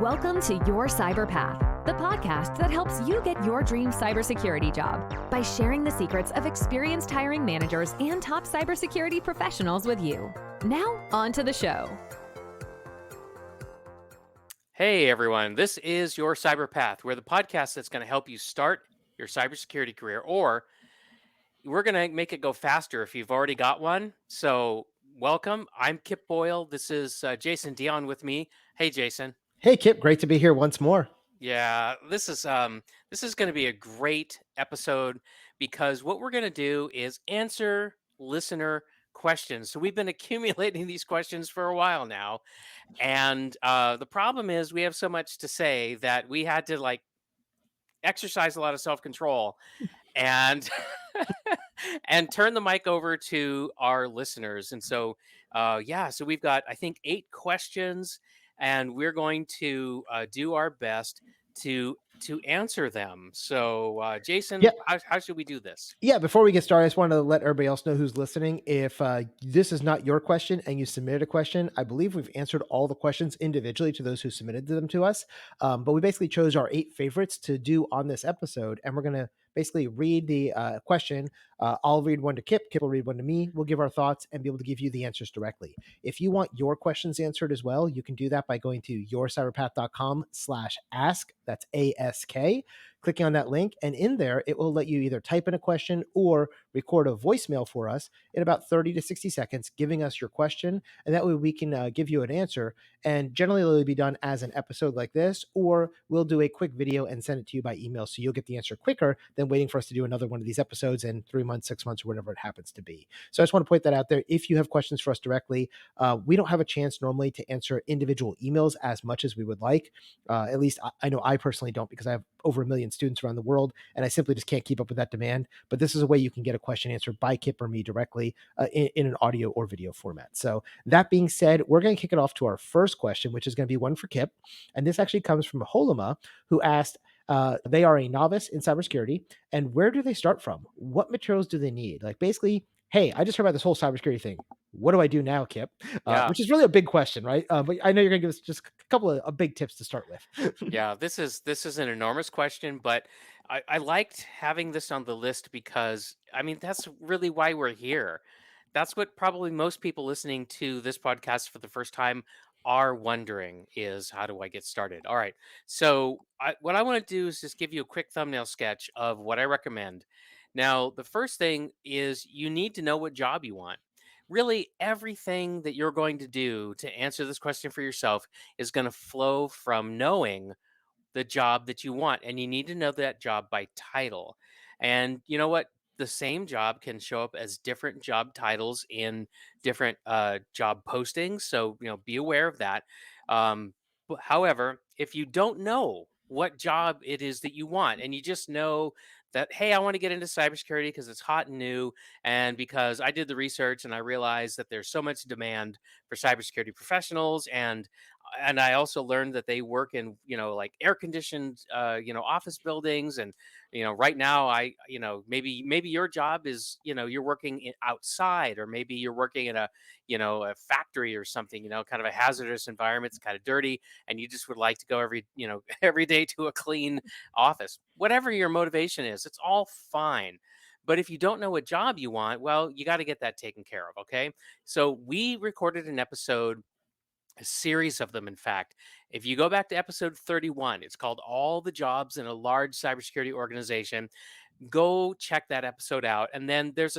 Welcome to Your Cyber Path, the podcast that helps you get your dream cybersecurity job by sharing the secrets of experienced hiring managers and top cybersecurity professionals with you. Now, on to the show. Hey everyone, this is Your Cyber Path. We're the podcast that's going to help you start your cybersecurity career, or we're going to make it go faster if you've already got one. So, welcome. I'm Kip Boyle. This is Jason Dion with me. Hey, Jason. Hey, Kip, great to be here once more. Yeah, this is going to be a great episode because what we're going to do is answer listener questions. So we've been accumulating these questions for a while now, and the problem is we have so much to say that we had to exercise a lot of self-control and and turn the mic over to our listeners. And so so we've got, I think, 8 questions, and we're going to do our best to answer them. So Jason, Yeah, how should we do this? yeah. Before we get started, I just wanted to let everybody else know who's listening. If this is not your question and you submitted a question, I believe we've answered all the questions individually to those who submitted them to us. But we basically chose our 8 favorites to do on this episode, and we're going to basically read the question. I'll read one to Kip. Kip will read one to me. We'll give our thoughts and be able to give you the answers directly. If you want your questions answered as well, you can do that by going to yourcyberpath.com/ask. That's ASK. Clicking on that link, and in there, it will let you either type in a question or record a voicemail for us in about 30 to 60 seconds, giving us your question. And that way we can give you an answer. And generally, it'll be done as an episode like this, or we'll do a quick video and send it to you by email. So you'll get the answer quicker than waiting for us to do another one of these episodes in 3 months, 6 months, or whatever it happens to be. So I just want to point that out there. If you have questions for us directly, we don't have a chance normally to answer individual emails as much as we would like. At least I know I personally don't, because I have over 1 million students around the world, and I simply just can't keep up with that demand. But this is a way you can get a question answered by Kip or me directly in an audio or video format. So that being said, we're going to kick it off to our first question, which is going to be one for Kip. And this actually comes from Holima, who asked, they are a novice in cybersecurity, and where do they start from? What materials do they need? Like, basically, hey, I just heard about this whole cybersecurity thing. What do I do now, Kip? Yeah. Which is really a big question, right? But I know you're going to give us just a couple of big tips to start with. Yeah, this is an enormous question, but I liked having this on the list because I mean that's really why we're here. That's what probably most people listening to this podcast for the first time are wondering is how do I get started? All right. So what I want to do is just give you a quick thumbnail sketch of what I recommend. Now, the first thing is you need to know what job you want. Really, everything that you're going to do to answer this question for yourself is going to flow from knowing the job that you want. And you need to know that job by title. And you know what? The same job can show up as different job titles in different job postings. So, be aware of that. However, if you don't know what job it is that you want, and you just know that, hey, I want to get into cybersecurity because it's hot and new, and because I did the research and I realized that there's so much demand for cybersecurity professionals, and I also learned that they work in, like air conditioned, office buildings. And, right now maybe your job is, you're working outside, or maybe you're working in a factory or something, kind of a hazardous environment. It's kind of dirty, and you just would like to go every day to a clean office. Whatever your motivation is, it's all fine. But if you don't know what job you want, well, you got to get that taken care of. Okay. So we recorded an episode, a series of them, in fact. If you go back to episode 31, it's called All the Jobs in a Large Cybersecurity Organization. Go check that episode out. And then there's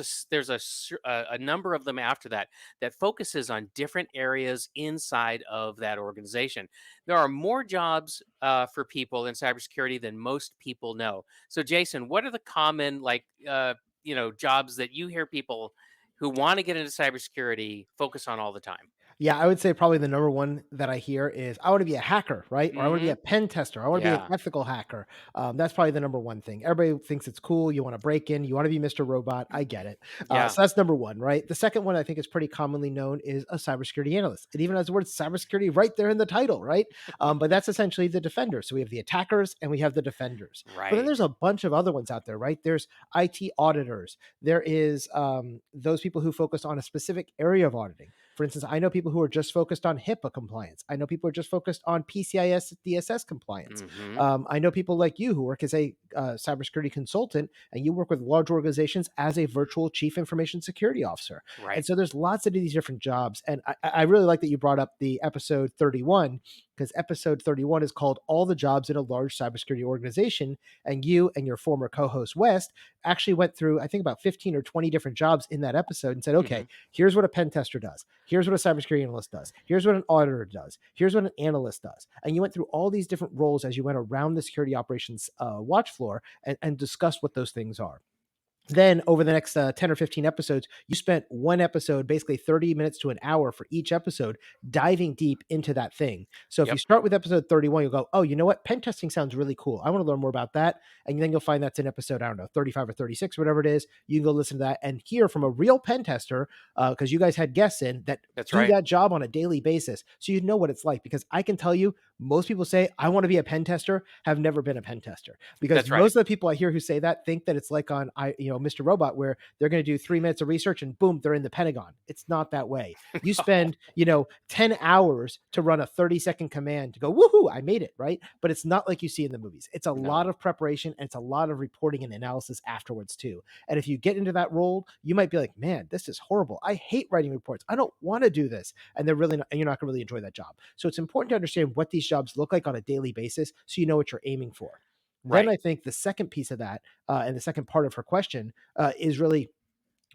a number of them after that that focuses on different areas inside of that organization. There are more jobs for people in cybersecurity than most people know. So, Jason, what are the common jobs that you hear people who want to get into cybersecurity focus on all the time? Yeah, I would say probably the number one that I hear is I want to be a hacker, right? Or I want to be Hmm. a pen tester. I want to be an Yeah. ethical hacker. That's probably the number one thing. Everybody thinks it's cool. You want to break in. You want to be Mr. Robot. I get it. Yeah. So that's number one, right? The second one I think is pretty commonly known is a cybersecurity analyst. It even has the word cybersecurity right there in the title, right? But that's essentially the defender. So we have the attackers and we have the defenders. But then Right. there's a bunch of other ones out there, right? There's IT auditors. There is those people who focus on a specific area of auditing. For instance, I know people who are just focused on HIPAA compliance. I know people who are just focused on PCIS DSS compliance. Hmm. I know people like you who work as a cybersecurity consultant, and you work with large organizations as a virtual chief information security officer. And Right. so there's lots of these different jobs. And I really like that you brought up the episode 31, because episode 31 is called All the Jobs in a Large Cybersecurity Organization. And you and your former co host, West, actually went through, I think, about 15 or 20 different jobs in that episode and said, Hmm. okay, here's what a pen tester does. Here's what a cybersecurity analyst does. Here's what an auditor does. Here's what an analyst does. And you went through all these different roles as you went around the security operations watch floor and discussed what those things are. Then over the next 10 or 15 episodes, you spent one episode, basically 30 minutes to an hour for each episode, diving deep into that thing. So if you Yep. start with episode 31, you'll go, oh, you know what? Pen testing sounds really cool. I want to learn more about that. And then you'll find that's in episode, I don't know, 35 or 36, whatever it is. You can go listen to that and hear from a real pen tester, because you guys had guests in that That's do right. that job on a daily basis. So you know what it's like, because I can tell you, most people say, I want to be a pen tester, have never been a pen tester, because That's right. most of the people I hear who say that think that it's like on, Mr. Robot, where they're going to do 3 minutes of research and boom, they're in the Pentagon. It's not that way. You spend, 10 hours to run a 30-second command to go, woohoo, I made it, right? But it's not like you see in the movies. It's a lot No. of preparation, and it's a lot of reporting and analysis afterwards too. And if you get into that role, you might be like, man, this is horrible. I hate writing reports. I don't want to do this. And they're really not, and you're not going to really enjoy that job. So it's important to understand what these jobs look like on a daily basis so you know what you're aiming for. Then Right. I think the second piece of that, and the second part of her question, is really,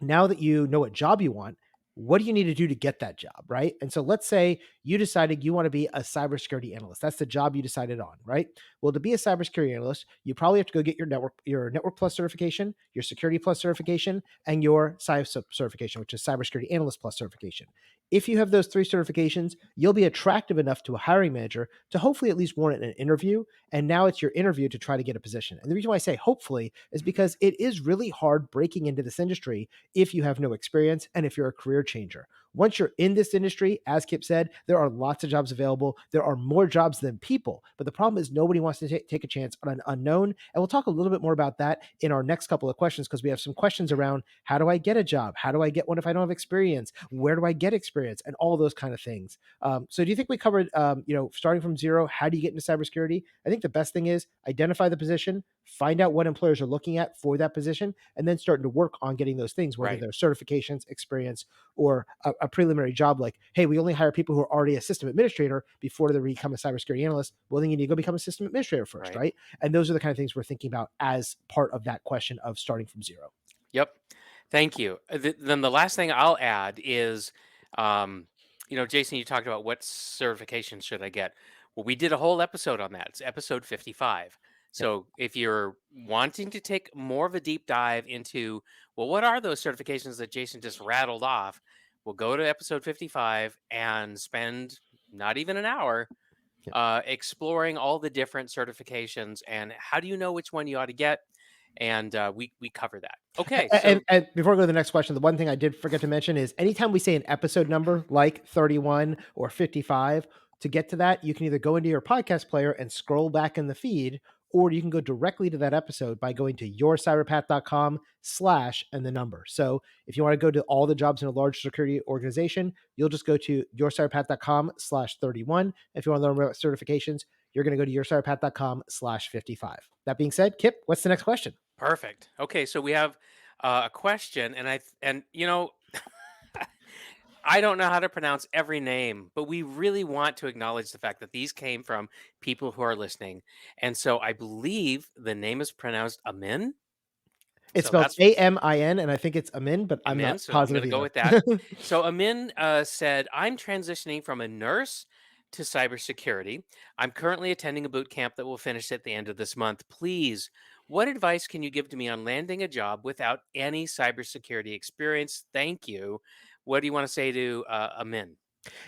now that you know what job you want, what do you need to do to get that job, right? And so let's say you decided you want to be a cybersecurity analyst. That's the job you decided on, right? Well, to be a cybersecurity analyst, you probably have to go get your network plus certification, your security plus certification, and your cyber certification, which is cybersecurity analyst plus certification. If you have those three certifications, you'll be attractive enough to a hiring manager to hopefully at least warrant an interview. And now it's your interview to try to get a position. And the reason why I say hopefully is because it is really hard breaking into this industry if you have no experience and if you're a career changer. Once you're in this industry, as Kip said, there are lots of jobs available. There are more jobs than people. But the problem is nobody wants to take a chance on an unknown. And we'll talk a little bit more about that in our next couple of questions, because we have some questions around, how do I get a job? How do I get one if I don't have experience? Where do I get experience? And all those kind of things. So do you think we covered, starting from zero, how do you get into cybersecurity? I think the best thing is identify the position, find out what employers are looking at for that position, and then starting to work on getting those things, whether Right. they're certifications, experience, or a preliminary job like, hey, we only hire people who are already a system administrator before they become a cybersecurity analyst. Well, then you need to go become a system administrator first, Right. right? And those are the kind of things we're thinking about as part of that question of starting from zero. Yep. Thank you. Then the last thing I'll add is, um, Jason, you talked about what certification should I get. Well, we did a whole episode on that. It's episode 55. Yep. So if you're wanting to take more of a deep dive into, well, what are those certifications that Jason just rattled off? We'll go to episode 55 and spend not even an hour Yep. exploring all the different certifications and how do you know which one you ought to get. And we cover that. Okay, And, so and before we go to the next question, the one thing I did forget to mention is anytime we say an episode number like 31 or 55, to get to that, you can either go into your podcast player and scroll back in the feed, or you can go directly to that episode by going to yourcyberpath.com/ and the number. So if you want to go to all the jobs in a large security organization, you'll just go to yourcyberpath.com/31. If you want to learn more about certifications, you're going to go to yourcyberpath.com/55. That being said, Kip, what's the next question? perfect. Okay, so we have a question, and I don't know how to pronounce every name, but we really want to acknowledge the fact that these came from people who are listening, and so I believe the name is pronounced Amin. It's So spelled that's Amin, and I think it's Amin, but I'm Amin. not So I'm going positive to go either. with that. So Amin said, "I'm transitioning from a nurse to cybersecurity. I'm currently attending a boot camp that will finish at the end of this month. Please, what advice can you give to me on landing a job without any cybersecurity experience? Thank you." What do you want to say to Amin?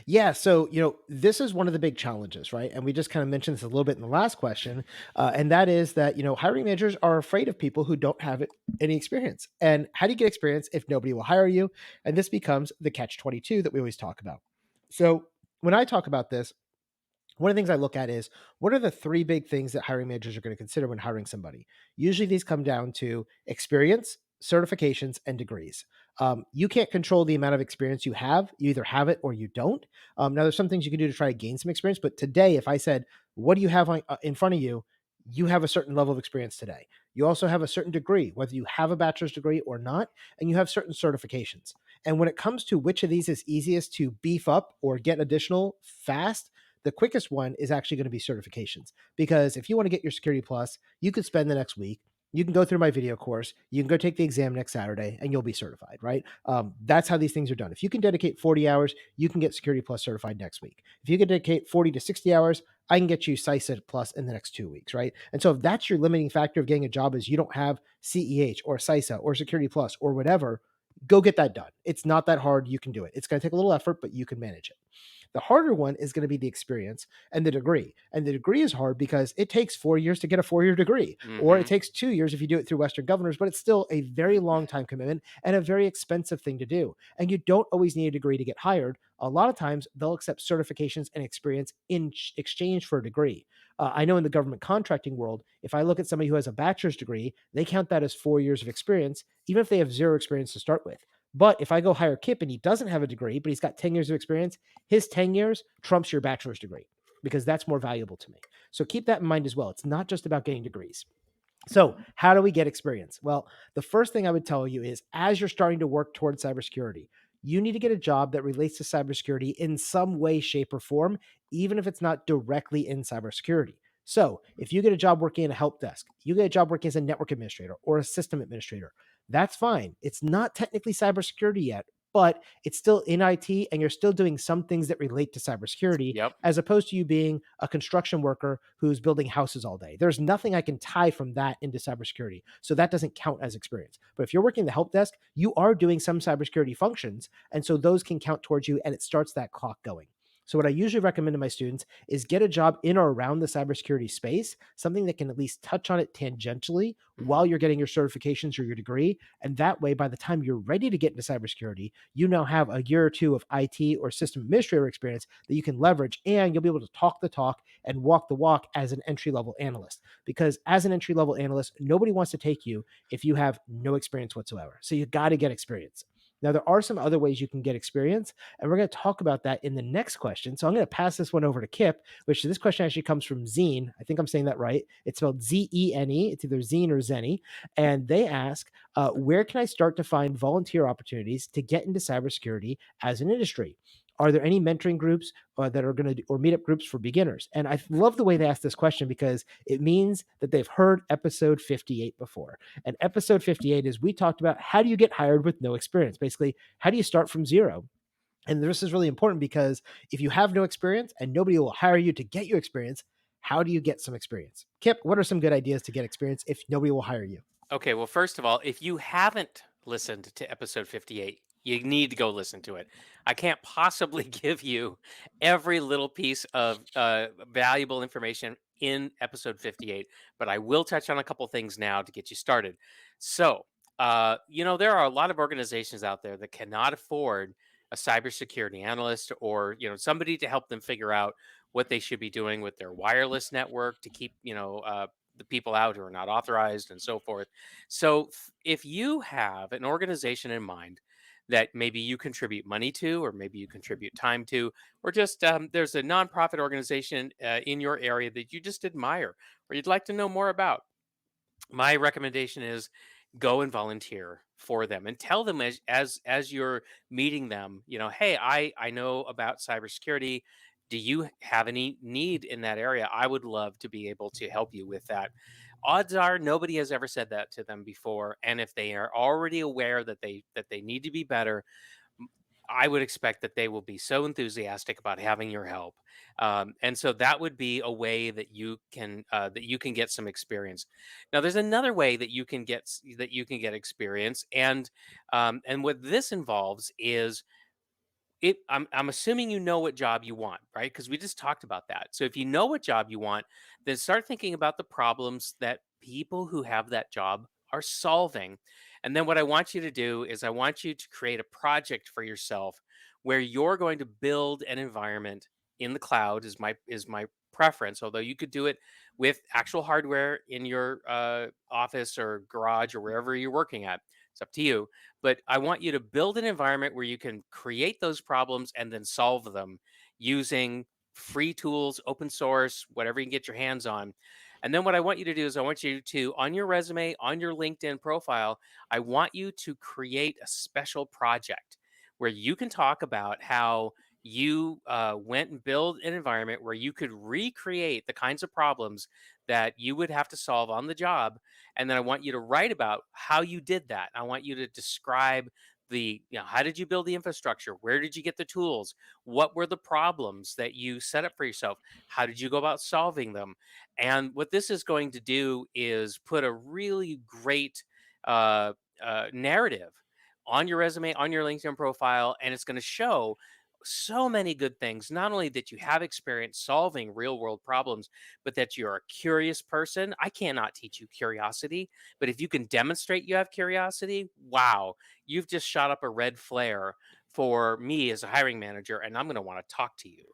Yeah, so this is one of the big challenges, right? And we just kind of mentioned this a little bit in the last question, and that is that hiring managers are afraid of people who don't have any experience. And how do you get experience if nobody will hire you? And this becomes the catch-22 that we always talk about. So when I talk about this, one of the things I look at is, what are the three big things that hiring managers are going to consider when hiring somebody? Usually these come down to experience, certifications, and degrees. You can't control the amount of experience you have. You either have it or you don't. Now, there's some things you can do to try to gain some experience. But today, if I said, what do you have in front of you? You have a certain level of experience today. You also have a certain degree, whether you have a bachelor's degree or not, and you have certain certifications. And when it comes to which of these is easiest to beef up or get additional fast, the quickest one is actually going to be certifications. Because if you want to get your Security Plus, you could spend the next week. You can go through my video course. You can go take the exam next Saturday, and you'll be certified, right? That's how these things are done. If you can dedicate 40 hours, you can get Security Plus certified next week. If you can dedicate 40 to 60 hours, I can get you CISA Plus in the next 2 weeks, right? And so if that's your limiting factor of getting a job is you don't have CEH or CISA or Security Plus or whatever, go get that done. It's not that hard. You can do it. It's going to take a little effort, but you can manage it. The harder one is going to be the experience and the degree. And the degree is hard because it takes 4 years to get a 4-year degree, or it Hmm. takes 2 years if you do it through Western governors, but it's still a very long time commitment and a very expensive thing to do. And you don't always need a degree to get hired. A lot of times they'll accept certifications and experience in exchange for a degree. I know in the government contracting world, if I look at somebody who has a bachelor's degree, they count that as 4 years of experience, even if they have zero experience to start with. But if I go hire Kip and he doesn't have a degree, but he's got 10 years of experience, his 10 years trumps your bachelor's degree because that's more valuable to me. So keep that in mind as well. It's not just about getting degrees. So, how do we get experience? Well, the first thing I would tell you is as you're starting to work towards cybersecurity, you need to get a job that relates to cybersecurity in some way, shape, or form, even if it's not directly in cybersecurity. So, if you get a job working in a help desk, you get a job working as a network administrator or a system administrator, that's fine. It's not technically cybersecurity yet, but it's still in IT and you're still doing some things that relate to cybersecurity Yep. as opposed to you being a construction worker who's building houses all day. There's nothing I can tie from that into cybersecurity. So that doesn't count as experience. But if you're working the help desk, you are doing some cybersecurity functions. And so those can count towards you and it starts that clock going. So, what I usually recommend to my students is get a job in or around the cybersecurity space, something that can at least touch on it tangentially while Hmm. you're getting your certifications or your degree. And that way, by the time you're ready to get into cybersecurity, you now have a year or two of IT or system administrator experience that you can leverage, and you'll be able to talk the talk and walk the walk as an entry level analyst. Because as an entry level analyst, nobody wants to take you if you have no experience whatsoever. So you got to get experience. Now, there are some other ways you can get experience, and we're going to talk about that in the next question. So I'm going to pass this one over to Kip, which this question actually comes from Zine. I think I'm saying that right. It's spelled Zene. It's either Zine or Zenny. And they ask, where can I start to find volunteer opportunities to get into cybersecurity as an industry? Are there any mentoring groups that are going to, or meetup groups for beginners? And I love the way they ask this question because it means that they've heard episode 58 before. And episode 58 is we talked about how do you get hired with no experience? Basically, how do you start from zero? And this is really important because if you have no experience and nobody will hire you to get you experience, how do you get some experience? Kip, what are some good ideas to get experience if nobody will hire you? Okay, well, first of all, if you haven't listened to episode 58, you need to go listen to it. I can't possibly give you every little piece of valuable information in episode 58, but I will touch on a couple things now to get you started. So, there are a lot of organizations out there that cannot afford a cybersecurity analyst or, somebody to help them figure out what they should be doing with their wireless network to keep, the people out who are not authorized and so forth. So if you have an organization in mind that maybe you contribute money to, or maybe you contribute time to, or just there's a nonprofit organization in your area that you just admire or you'd like to know more about, my recommendation is go and volunteer for them and tell them as you're meeting them, hey, I know about cybersecurity. Do you have any need in that area? I would love to be able to help you with that. Odds are nobody has ever said that to them before, and if they are already aware that they need to be better, I would expect that they will be so enthusiastic about having your help, and so that would be a way that you can get some experience. Now, there's another way that you can get experience, and what this involves is I'm assuming you know what job you want, right? Because we just talked about that. So if you know what job you want, then start thinking about the problems that people who have that job are solving. And then what I want you to do is I want you to create a project for yourself where you're going to build an environment in the cloud is my preference, although you could do it with actual hardware in your office or garage or wherever you're working at. It's up to you. But I want you to build an environment where you can create those problems and then solve them using free tools, open source, whatever you can get your hands on. And then what I want you to do is I want you to, on your resume, on your LinkedIn profile, I want you to create a special project where you can talk about how you went and build an environment where you could recreate the kinds of problems that you would have to solve on the job. And then I want you to write about how you did that. I want you to describe how did you build the infrastructure? Where did you get the tools? What were the problems that you set up for yourself? How did you go about solving them? And what this is going to do is put a really great uh, narrative on your resume, on your LinkedIn profile, and it's going to show so many good things. Not only that you have experience solving real world problems, but that you're a curious person. I cannot teach you curiosity, but if you can demonstrate you have curiosity, wow, you've just shot up a red flare for me as a hiring manager, and I'm going to want to talk to you.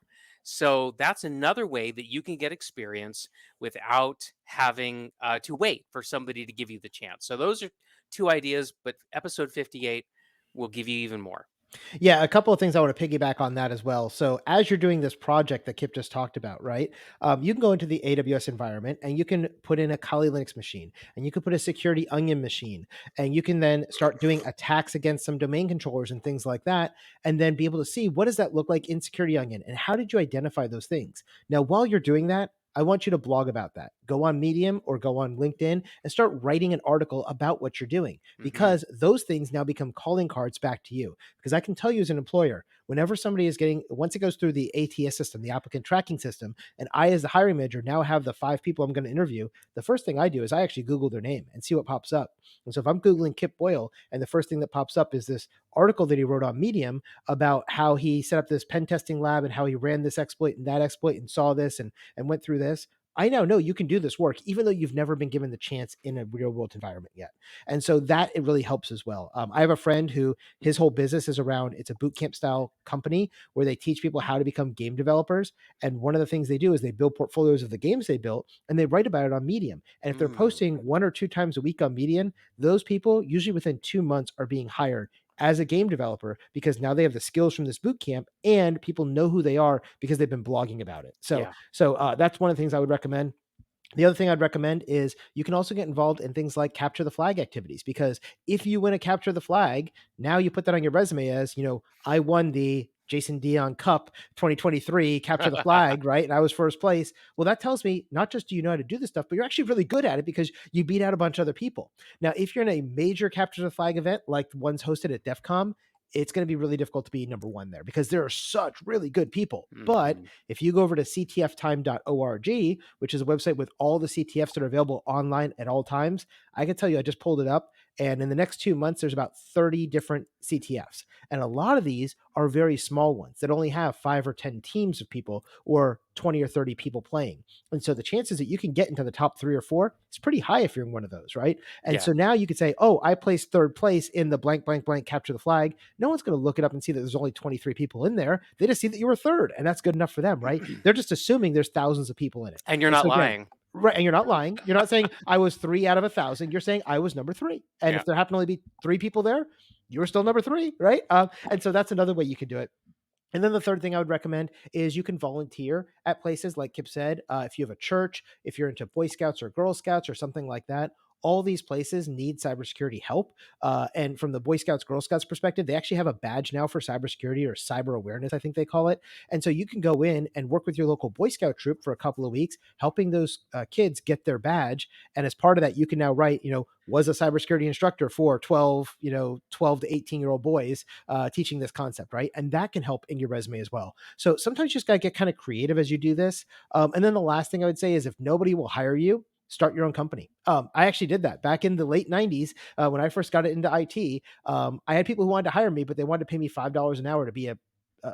So that's another way that you can get experience without having to wait for somebody to give you the chance. So those are two ideas, but episode 58 will give you even more. Yeah, a couple of things I want to piggyback on that as well. So, as you're doing this project that Kip just talked about, right? You can go into the AWS environment and you can put in a Kali Linux machine, and you can put a security onion machine, and you can then start doing attacks against some domain controllers and things like that, and then be able to see what does that look like in security onion, and how did you identify those things? Now, while you're doing that, I want you to blog about that. Go on Medium or go on LinkedIn and start writing an article about what you're doing, Hmm. because those things now become calling cards back to you. Because I can tell you as an employer, whenever somebody is getting, once it goes through the ATS system, the applicant tracking system, and I, as the hiring manager, now have the 5 people I'm going to interview, the first thing I do is I actually Google their name and see what pops up. And so if I'm Googling Kip Boyle and the first thing that pops up is this article that he wrote on Medium about how he set up this pen testing lab and how he ran this exploit and that exploit and saw this and went through this, I now know you can do this work, even though you've never been given the chance in a real world environment yet. And so that it really helps as well. I have a friend who his whole business is around, it's a boot camp style company where they teach people how to become game developers. And one of the things they do is they build portfolios of the games they built and they write about it on Medium. And if they're Mm, posting 1 or 2 times a week on Medium, those people usually within 2 months are being hired as a game developer, because now they have the skills from this boot camp and people know who they are because they've been blogging about it. So, yeah. that's one of the things I would recommend. The other thing I'd recommend is you can also get involved in things like capture the flag activities, because if you win a capture the flag, now you put that on your resume as, I won the Jason Dion Cup 2023 capture the flag, right? And I was first place. Well, that tells me not just do you know how to do this stuff, but you're actually really good at it because you beat out a bunch of other people. Now, if you're in a major capture the flag event like the ones hosted at DEF CON, it's going to be really difficult to be number one there because there are such really good people. But Mhm. if you go over to ctftime.org, which is a website with all the CTFs that are available online at all times, I can tell you, I just pulled it up. And in the next 2 months, there's about 30 different CTFs. And a lot of these are very small ones that only have 5 or 10 teams of people or 20 or 30 people playing. And so the chances that you can get into the top 3 or 4 is pretty high if you're in one of those, right? And Yeah. so now you could say, oh, I placed third place in the blank, blank, blank capture the flag. No one's going to look it up and see that there's only 23 people in there. They just see that you were third, and that's good enough for them, right? They're just assuming there's thousands of people in it. And you're And not so again, lying. right, and you're not lying. You're not saying I was 3 out of 1,000. You're saying I was number 3. And Yeah. if there happen to only be 3 people there, you were still number 3, right? And so that's another way you could do it. And then the third thing I would recommend is you can volunteer at places like Kip said. If you have a church, if you're into Boy Scouts or Girl Scouts or something like that, all these places need cybersecurity help. And from the Boy Scouts, Girl Scouts perspective, they actually have a badge now for cybersecurity or cyber awareness, I think they call it. And so you can go in and work with your local Boy Scout troop for a couple of weeks, helping those kids get their badge. And as part of that, you can now write, was a cybersecurity instructor for 12 to 18-year-old boys teaching this concept, right? And that can help in your resume as well. So sometimes you just got to get kind of creative as you do this. And then the last thing I would say is if nobody will hire you, start your own company. I actually did that back in the late 90s when I first got into IT. I had people who wanted to hire me, but they wanted to pay me $5 an hour to be a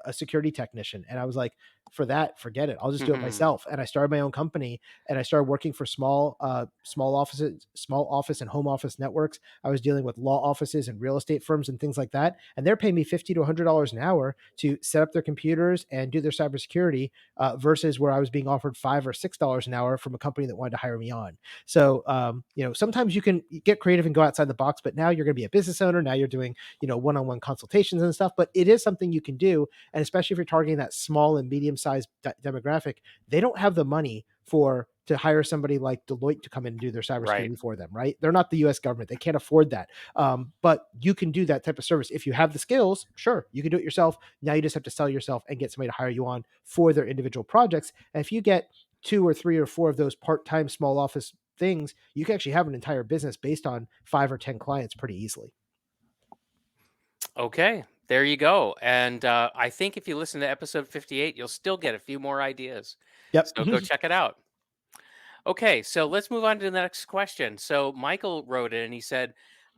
a security technician. And I was like, for that, forget it. I'll just do it Mhm. myself. And I started my own company, and I started working for small offices, small office and home office networks. I was dealing with law offices and real estate firms and things like that. And they're paying me $50 to $100 an hour to set up their computers and do their cybersecurity, versus where I was being offered $5 or $6 an hour from a company that wanted to hire me on. So, sometimes you can get creative and go outside the box, but now you're going to be a business owner. Now you're doing, one-on-one consultations and stuff, but it is something you can do. And especially if you're targeting that small and medium sized demographic, they don't have the money to hire somebody like Deloitte to come in and do their Right. cybersecurity for them, right? They're not the US government. They can't afford that. But you can do that type of service. If you have the skills, sure, you can do it yourself. Now you just have to sell yourself and get somebody to hire you on for their individual projects. And if you get 2 or 3 or 4 of those part-time small office things, you can actually have an entire business based on 5 or 10 clients pretty easily. Okay, there you go. And I think if you listen to episode 58, you'll still get a few more ideas. Yep. So go check it out. Okay, so let's move on to the next question. So Michael wrote in and he said,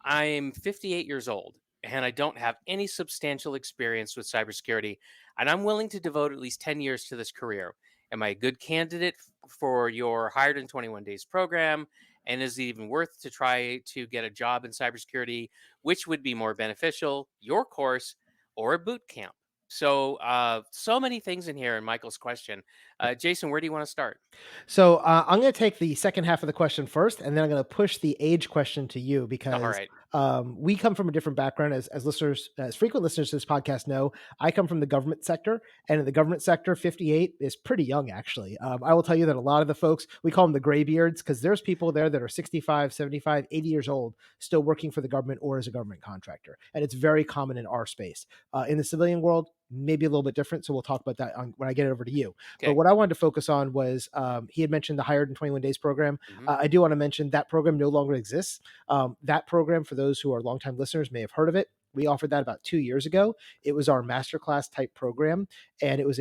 I'm 58 years old and I don't have any substantial experience with cybersecurity, and I'm willing to devote at least 10 years to this career. Am I a good candidate for your hired in 21 days program? And is it even worth to try to get a job in cybersecurity? Which would be more beneficial, your course or a boot camp? So, so many things in here in Michael's question. Jason, where do you want to start? So I'm going to take the second half of the question first, and then I'm going to push the age question to you All because right. we come from a different background. As listeners, as frequent listeners to this podcast know, I come from the government sector, and in the government sector, 58 is pretty young, actually. I will tell you that a lot of the folks, we call them the graybeards, because there's people there that are 65, 75, 80 years old, still working for the government or as a government contractor. And it's very common in our space. In the civilian world, maybe a little bit different. So we'll talk about that when I get it over to you. But Okay. what I wanted to focus on was he had mentioned the Hired in 21 Days program. Hmm. I do want to mention that program no longer exists. That program, for those who are longtime listeners, may have heard of it. We offered that about 2 years ago. It was our masterclass type program, and it was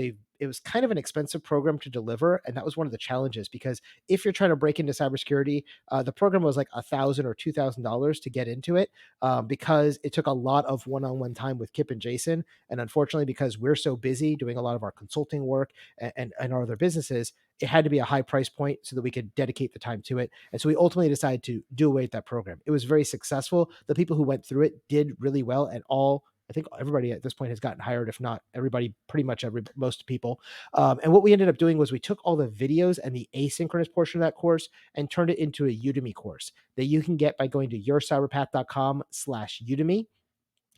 kind of an expensive program to deliver, and that was one of the challenges because if you're trying to break into cybersecurity, the program was like $1,000 or $2,000 to get into it, because it took a lot of one-on-one time with Kip and Jason, and unfortunately, because we're so busy doing a lot of our consulting work and our other businesses, it had to be a high price point so that we could dedicate the time to it. And so we ultimately decided to do away with that program. It was very successful. The people who went through it did really well, and I think everybody at this point has gotten hired, if not everybody, pretty much most people. And what we ended up doing was we took all the videos and the asynchronous portion of that course and turned it into a Udemy course that you can get by going to yourcyberpath.com/Udemy,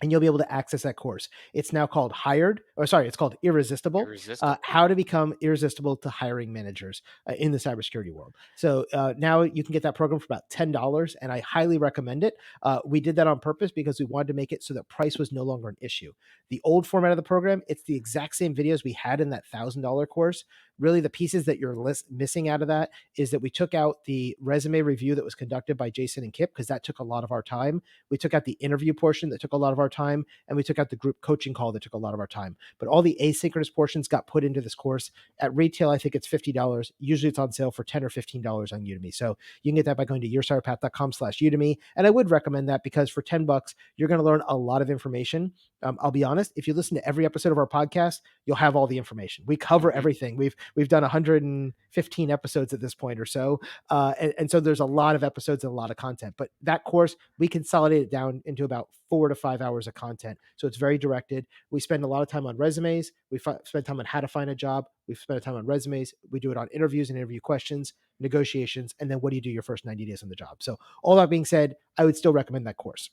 and you'll be able to access that course. It's now called it's called Irresistible, Irresistible. how to become irresistible to hiring managers in the cybersecurity world. So now you can get that program for about $10, and I highly recommend it. We did that on purpose because we wanted to make it so that price was no longer an issue. The old format of the program, it's the exact same videos we had in that $1,000 course. Really, the pieces that you're missing out of that is that we took out the resume review that was conducted by Jason and Kip, because that took a lot of our time. We took out the interview portion that took a lot of our time, and we took out the group coaching call that took a lot of our time. But all the asynchronous portions got put into this course. At retail, I think it's $50. Usually it's on sale for $10 or $15 on Udemy. So you can get that by going to yourcyberpath.com/Udemy. And I would recommend that because for $10, you're going to learn a lot of information. I'll be honest, if you listen to every episode of our podcast, you'll have all the information. We cover Hmm. everything. We've done 115 episodes at this point or so. And so there's a lot of episodes and a lot of content. But that course, we consolidate it down into about 4 to 5 hours of content. So it's very directed. We spend a lot of time on resumes. We spend time on how to find a job. We spend time on resumes. We do it on interviews and interview questions, negotiations, and then what do you do your first 90 days on the job? So all that being said, I would still recommend that course.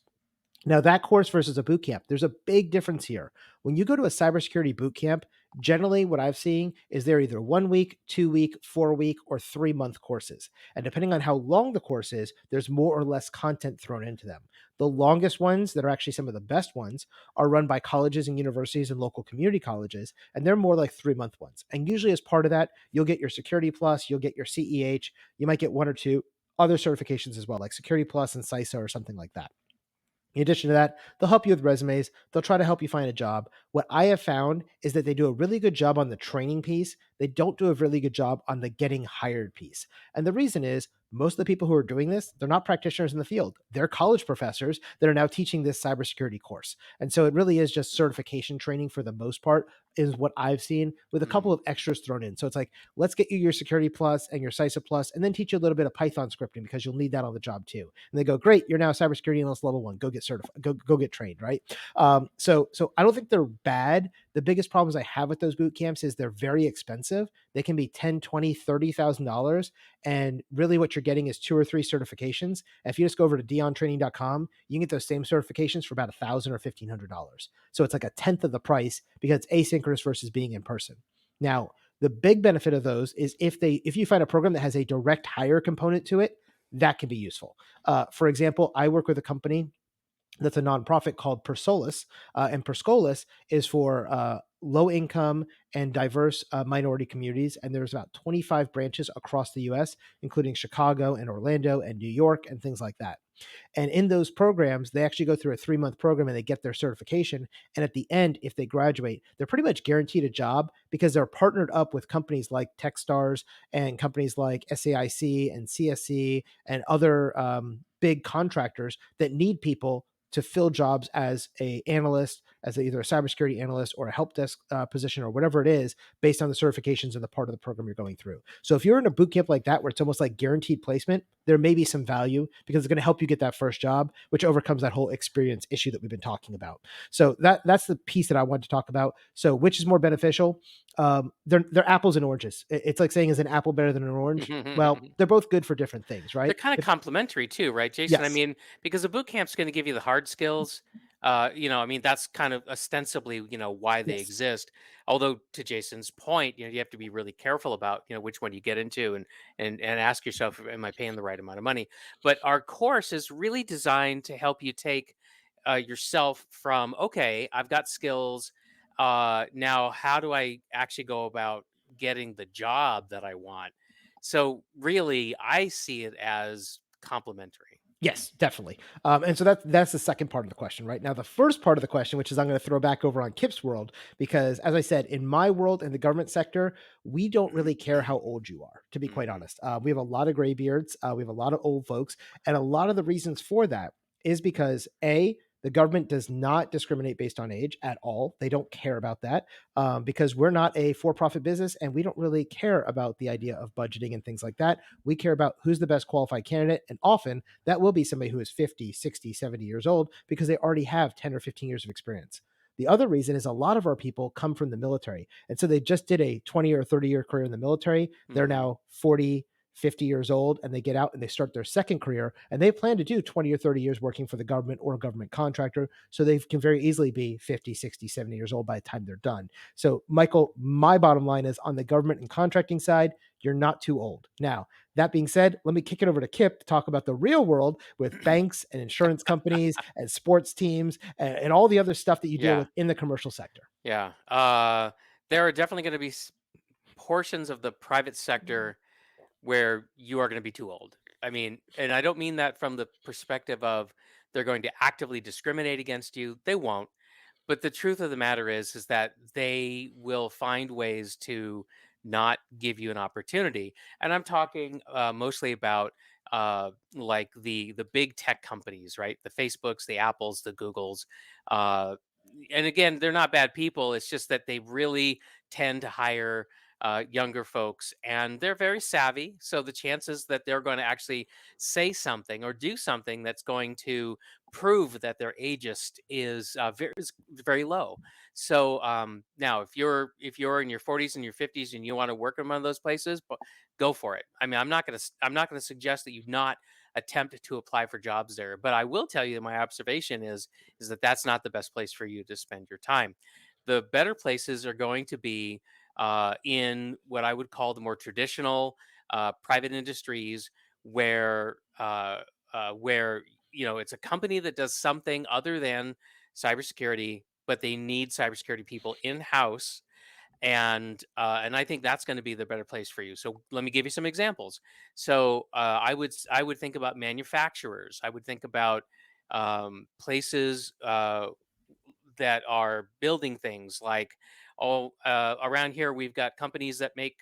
Now, that course versus a boot camp, there's a big difference here. When you go to a cybersecurity boot camp, generally what I've seen is they're either 1 week, 2 week, 4 week, or 3 month courses. And depending on how long the course is, there's more or less content thrown into them. The longest ones, that are actually some of the best ones, are run by colleges and universities and local community colleges, and they're more like 3 month ones. And usually as part of that, you'll get your Security Plus, you'll get your CEH, you might get one or two other certifications as well, like Security Plus and CISA or something like that. In addition to that, they'll help you with resumes. They'll try to help you find a job. What I have found is that they do a really good job on the training piece. They don't do a really good job on the getting hired piece. And the reason is most of the people who are doing this, they're not practitioners in the field. They're college professors that are now teaching this cybersecurity course. And so it really is just certification training for the most part, is what I've seen, with a couple Mm. of extras thrown in. So it's like, let's get you your Security Plus and your CISA Plus, and then teach you a little bit of Python scripting because you'll need that on the job too. And they go, great, you're now a cybersecurity analyst level one. Go get certified. Go get trained, right? So I don't think they're bad. The biggest problems I have with those boot camps is they're very expensive. They can be 10, 20, $30,000. And really what you're getting is two or three certifications. And if you just go over to diontraining.com, you can get those same certifications for about $1,000 or $1,500. So it's like a tenth of the price because it's asynchronous versus being in person. Now, the big benefit of those is if you find a program that has a direct hire component to it, that can be useful. For example, I work with a company that's a nonprofit called Persolis, and Perscolis is for low income and diverse minority communities. And there's about 25 branches across the US, including Chicago and Orlando and New York and things like that. And in those programs, they actually go through a 3-month program and they get their certification. And at the end, if they graduate, they're pretty much guaranteed a job because they're partnered up with companies like Techstars and companies like SAIC and CSC and other big contractors that need people to fill jobs as a analyst, as either a cybersecurity analyst or a help desk position or whatever it is, based on the certifications and the part of the program you're going through. So if you're in a boot camp like that, where it's almost like guaranteed placement, there may be some value because it's going to help you get that first job, which overcomes that whole experience issue that we've been talking about. So that's the piece that I wanted to talk about. So which is more beneficial? They're apples and oranges. It's like saying, is an apple better than an orange? Well, they're both good for different things, They're right? kind of If complementary too, right, Jason? I yes, mean, because a boot camp's going to give you the hard skills. I mean, that's kind of ostensibly, why they yes. exist. Although, to Jason's point, you have to be really careful about, which one you get into, and ask yourself, am I paying the right amount of money? But our course is really designed to help you take yourself from, okay, I've got skills. Now, how do I actually go about getting the job that I want? So really, I see it as complementary. Yes, definitely. And so that's the second part of the question, right? Now, the first part of the question, which is I'm going to throw back over on Kip's world, because as I said, in my world, in the government sector, we don't really care how old you are, to be quite Mhm. honest. We have a lot of graybeards, we have a lot of old folks, and a lot of the reasons for that is because the government does not discriminate based on age at all. They don't care about that because we're not a for-profit business, and we don't really care about the idea of budgeting and things like that. We care about who's the best qualified candidate, and often that will be somebody who is 50, 60, 70 years old because they already have 10 or 15 years of experience. The other reason is a lot of our people come from the military. And so they just did a 20 or 30-year career in the military. They're Mhm. now 40, 50 years old, and they get out and they start their second career. And they plan to do 20 or 30 years working for the government or a government contractor. So they can very easily be 50, 60, 70 years old by the time they're done. So, Michael, my bottom line is on the government and contracting side, you're not too old. Now, that being said, let me kick it over to Kip to talk about the real world with banks and insurance companies and sports teams and all the other stuff that you deal Yeah. with in the commercial sector. Yeah. There are definitely going to be portions of the private sector where you are going to be too old. I mean, and I don't mean that from the perspective of they're going to actively discriminate against you. They won't. But the truth of the matter is that they will find ways to not give you an opportunity. And I'm talking mostly about like the big tech companies, right? The Facebooks, the Apples, the Googles. Uh, and again, they're not bad people. It's just that they really tend to hire younger folks, and they're very savvy. So the chances that they're going to actually say something or do something that's going to prove that they're ageist is very low. So now, if you're in your 40s and your 50s and you want to work in one of those places, go for it. I mean, I'm not going to suggest that you not attempt to apply for jobs there, but I will tell you that my observation is that that's not the best place for you to spend your time. The better places are going to be in what I would call the more traditional private industries where it's a company that does something other than cybersecurity, but they need cybersecurity people in house, and I think that's going to be the better place for you. So let me give you some examples. So I would think about manufacturers. I would think about places that are building things like, around here we've got companies that make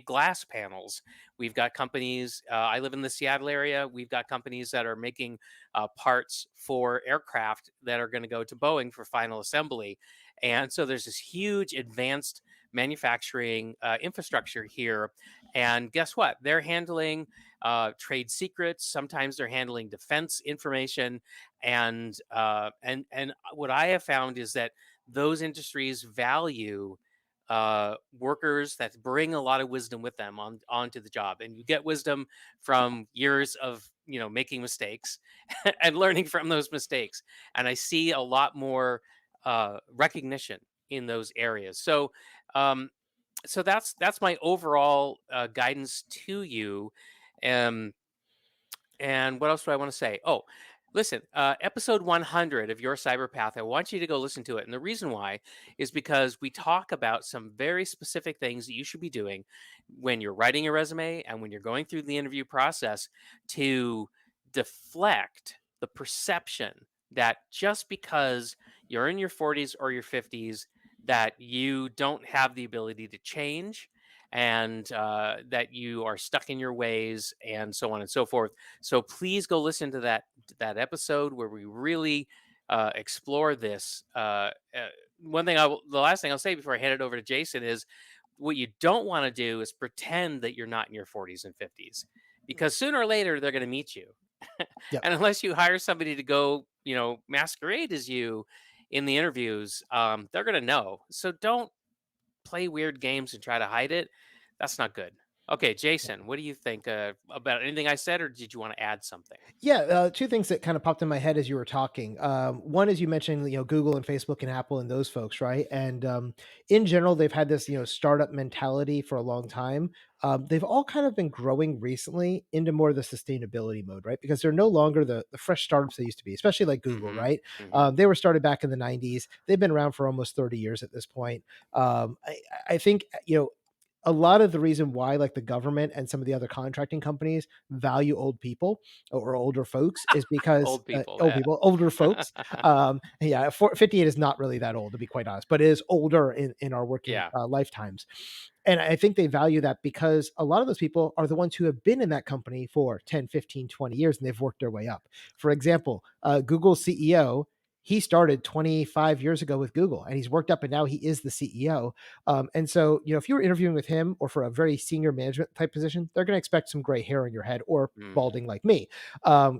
glass panels. We've got companies. I live in the Seattle area. We've got companies that are making parts for aircraft that are going to go to Boeing for final assembly. And so there's this huge advanced manufacturing infrastructure here. And guess what? They're handling trade secrets. Sometimes they're handling defense information, and what I have found is that those industries value workers that bring a lot of wisdom with them onto the job, and you get wisdom from years of making mistakes and learning from those mistakes. And I see a lot more recognition in those areas. Um, so that's my overall guidance to you. Um, and what else do I want to say? Oh, listen, episode 100 of Your Cyber Path, I want you to go listen to it. And the reason why is because we talk about some very specific things that you should be doing when you're writing your resume and when you're going through the interview process to deflect the perception that just because you're in your 40s or your 50s, that you don't have the ability to change, and that you are stuck in your ways, and so on and so forth. So please go listen to that episode where we really explore this. The last thing I'll say before I hand it over to Jason is, what you don't want to do is pretend that you're not in your 40s and 50s, because sooner or later they're going to meet you. Yep. And unless you hire somebody to go, masquerade as you in the interviews, they're going to know. So don't play weird games and try to hide it. That's not good. Okay, Jason, what do you think about anything I said, or did you want to add something? Yeah, two things that kind of popped in my head as you were talking. One is you mentioned, Google and Facebook and Apple and those folks, right? And in general, they've had this, startup mentality for a long time. They've all kind of been growing recently into more of the sustainability mode, right? Because they're no longer the fresh startups they used to be, especially like Google, Mm-hmm. right? Mm-hmm. They were started back in the 90s. They've been around for almost 30 years at this point. I think, a lot of the reason why like the government and some of the other contracting companies value old people or older folks is because Old people, old yeah. people, older folks. Yeah, 58 is not really that old, to be quite honest, but it is older in our working Yeah. lifetimes. And I think they value that because a lot of those people are the ones who have been in that company for 10, 15, 20 years and they've worked their way up. For example, Google's CEO, he started 25 years ago with Google and he's worked up and now he is the CEO. And so, if you were interviewing with him or for a very senior management type position, they're going to expect some gray hair on your head or Mm. balding like me.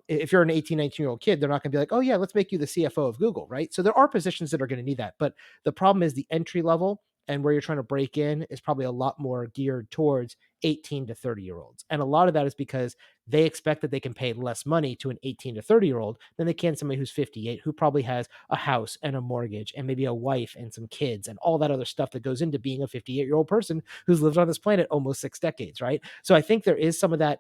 If you're an 18, 19-year-old kid, they're not going to be like, oh, yeah, let's make you the CFO of Google, right? So there are positions that are going to need that. But the problem is the entry level and where you're trying to break in is probably a lot more geared towards 18 to 30-year-olds. And a lot of that is because they expect that they can pay less money to an 18 to 30-year-old than they can somebody who's 58, who probably has a house and a mortgage and maybe a wife and some kids and all that other stuff that goes into being a 58-year-old person who's lived on this planet almost 6 decades, right? So I think there is some of that,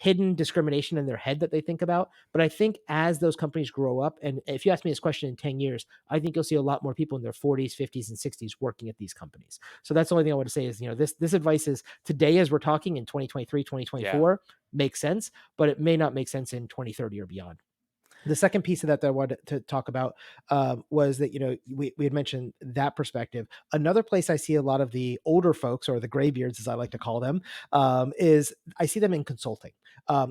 hidden discrimination in their head that they think about. But I think as those companies grow up, and if you ask me this question in 10 years, I think you'll see a lot more people in their 40s, 50s, and 60s working at these companies. So that's the only thing I want to say is, this advice is today as we're talking in 2023, Yeah. 2024 makes sense, but it may not make sense in 2030 or beyond. The second piece of that I wanted to talk about was that, we had mentioned that perspective. Another place I see a lot of the older folks, or the graybeards, as I like to call them, is I see them in consulting.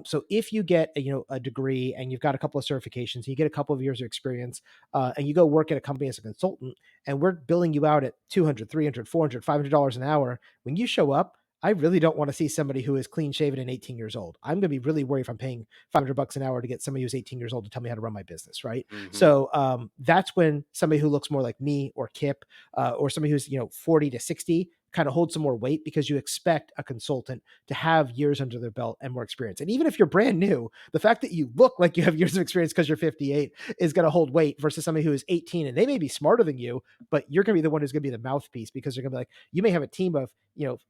So if you get a degree and you've got a couple of certifications, you get a couple of years of experience, and you go work at a company as a consultant, and we're billing you out at $200, $300, $400, $500 an hour, when you show up, I really don't want to see somebody who is clean shaven and 18 years old. I'm going to be really worried if I'm paying $500 an hour to get somebody who's 18 years old to tell me how to run my business, right? Mm-hmm. So that's when somebody who looks more like me or Kip, or somebody who's 40 to 60 kind of holds some more weight, because you expect a consultant to have years under their belt and more experience. And even if you're brand new, the fact that you look like you have years of experience because you're 58 is going to hold weight versus somebody who is 18 and they may be smarter than you, but you're going to be the one who's going to be the mouthpiece, because they're going to be like, you may have a team of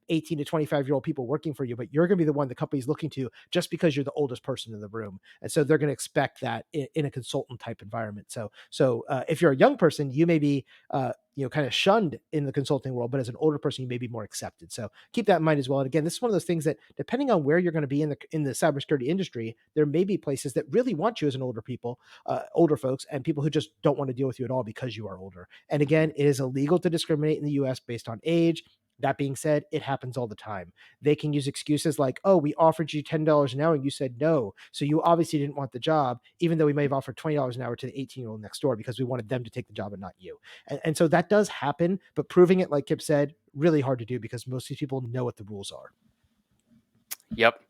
18 to 25-year-old people working for you, but you're going to be the one the company's looking to just because you're the oldest person in the room. And so they're going to expect that in a consultant type environment. So if you're a young person, you may be kind of shunned in the consulting world, but as an older person, you may be more accepted. So keep that in mind as well. And again, this is one of those things that, depending on where you're going to be in the cybersecurity industry, there may be places that really want you as an older folks, and people who just don't want to deal with you at all because you are older. And again, it is illegal to discriminate in the US based on age. That being said, it happens all the time. They can use excuses like, oh, we offered you $10 an hour and you said no. So you obviously didn't want the job, even though we may have offered $20 an hour to the 18-year-old next door because we wanted them to take the job and not you. And so that does happen, but proving it, like Kip said, really hard to do because most of these people know what the rules are. Yep.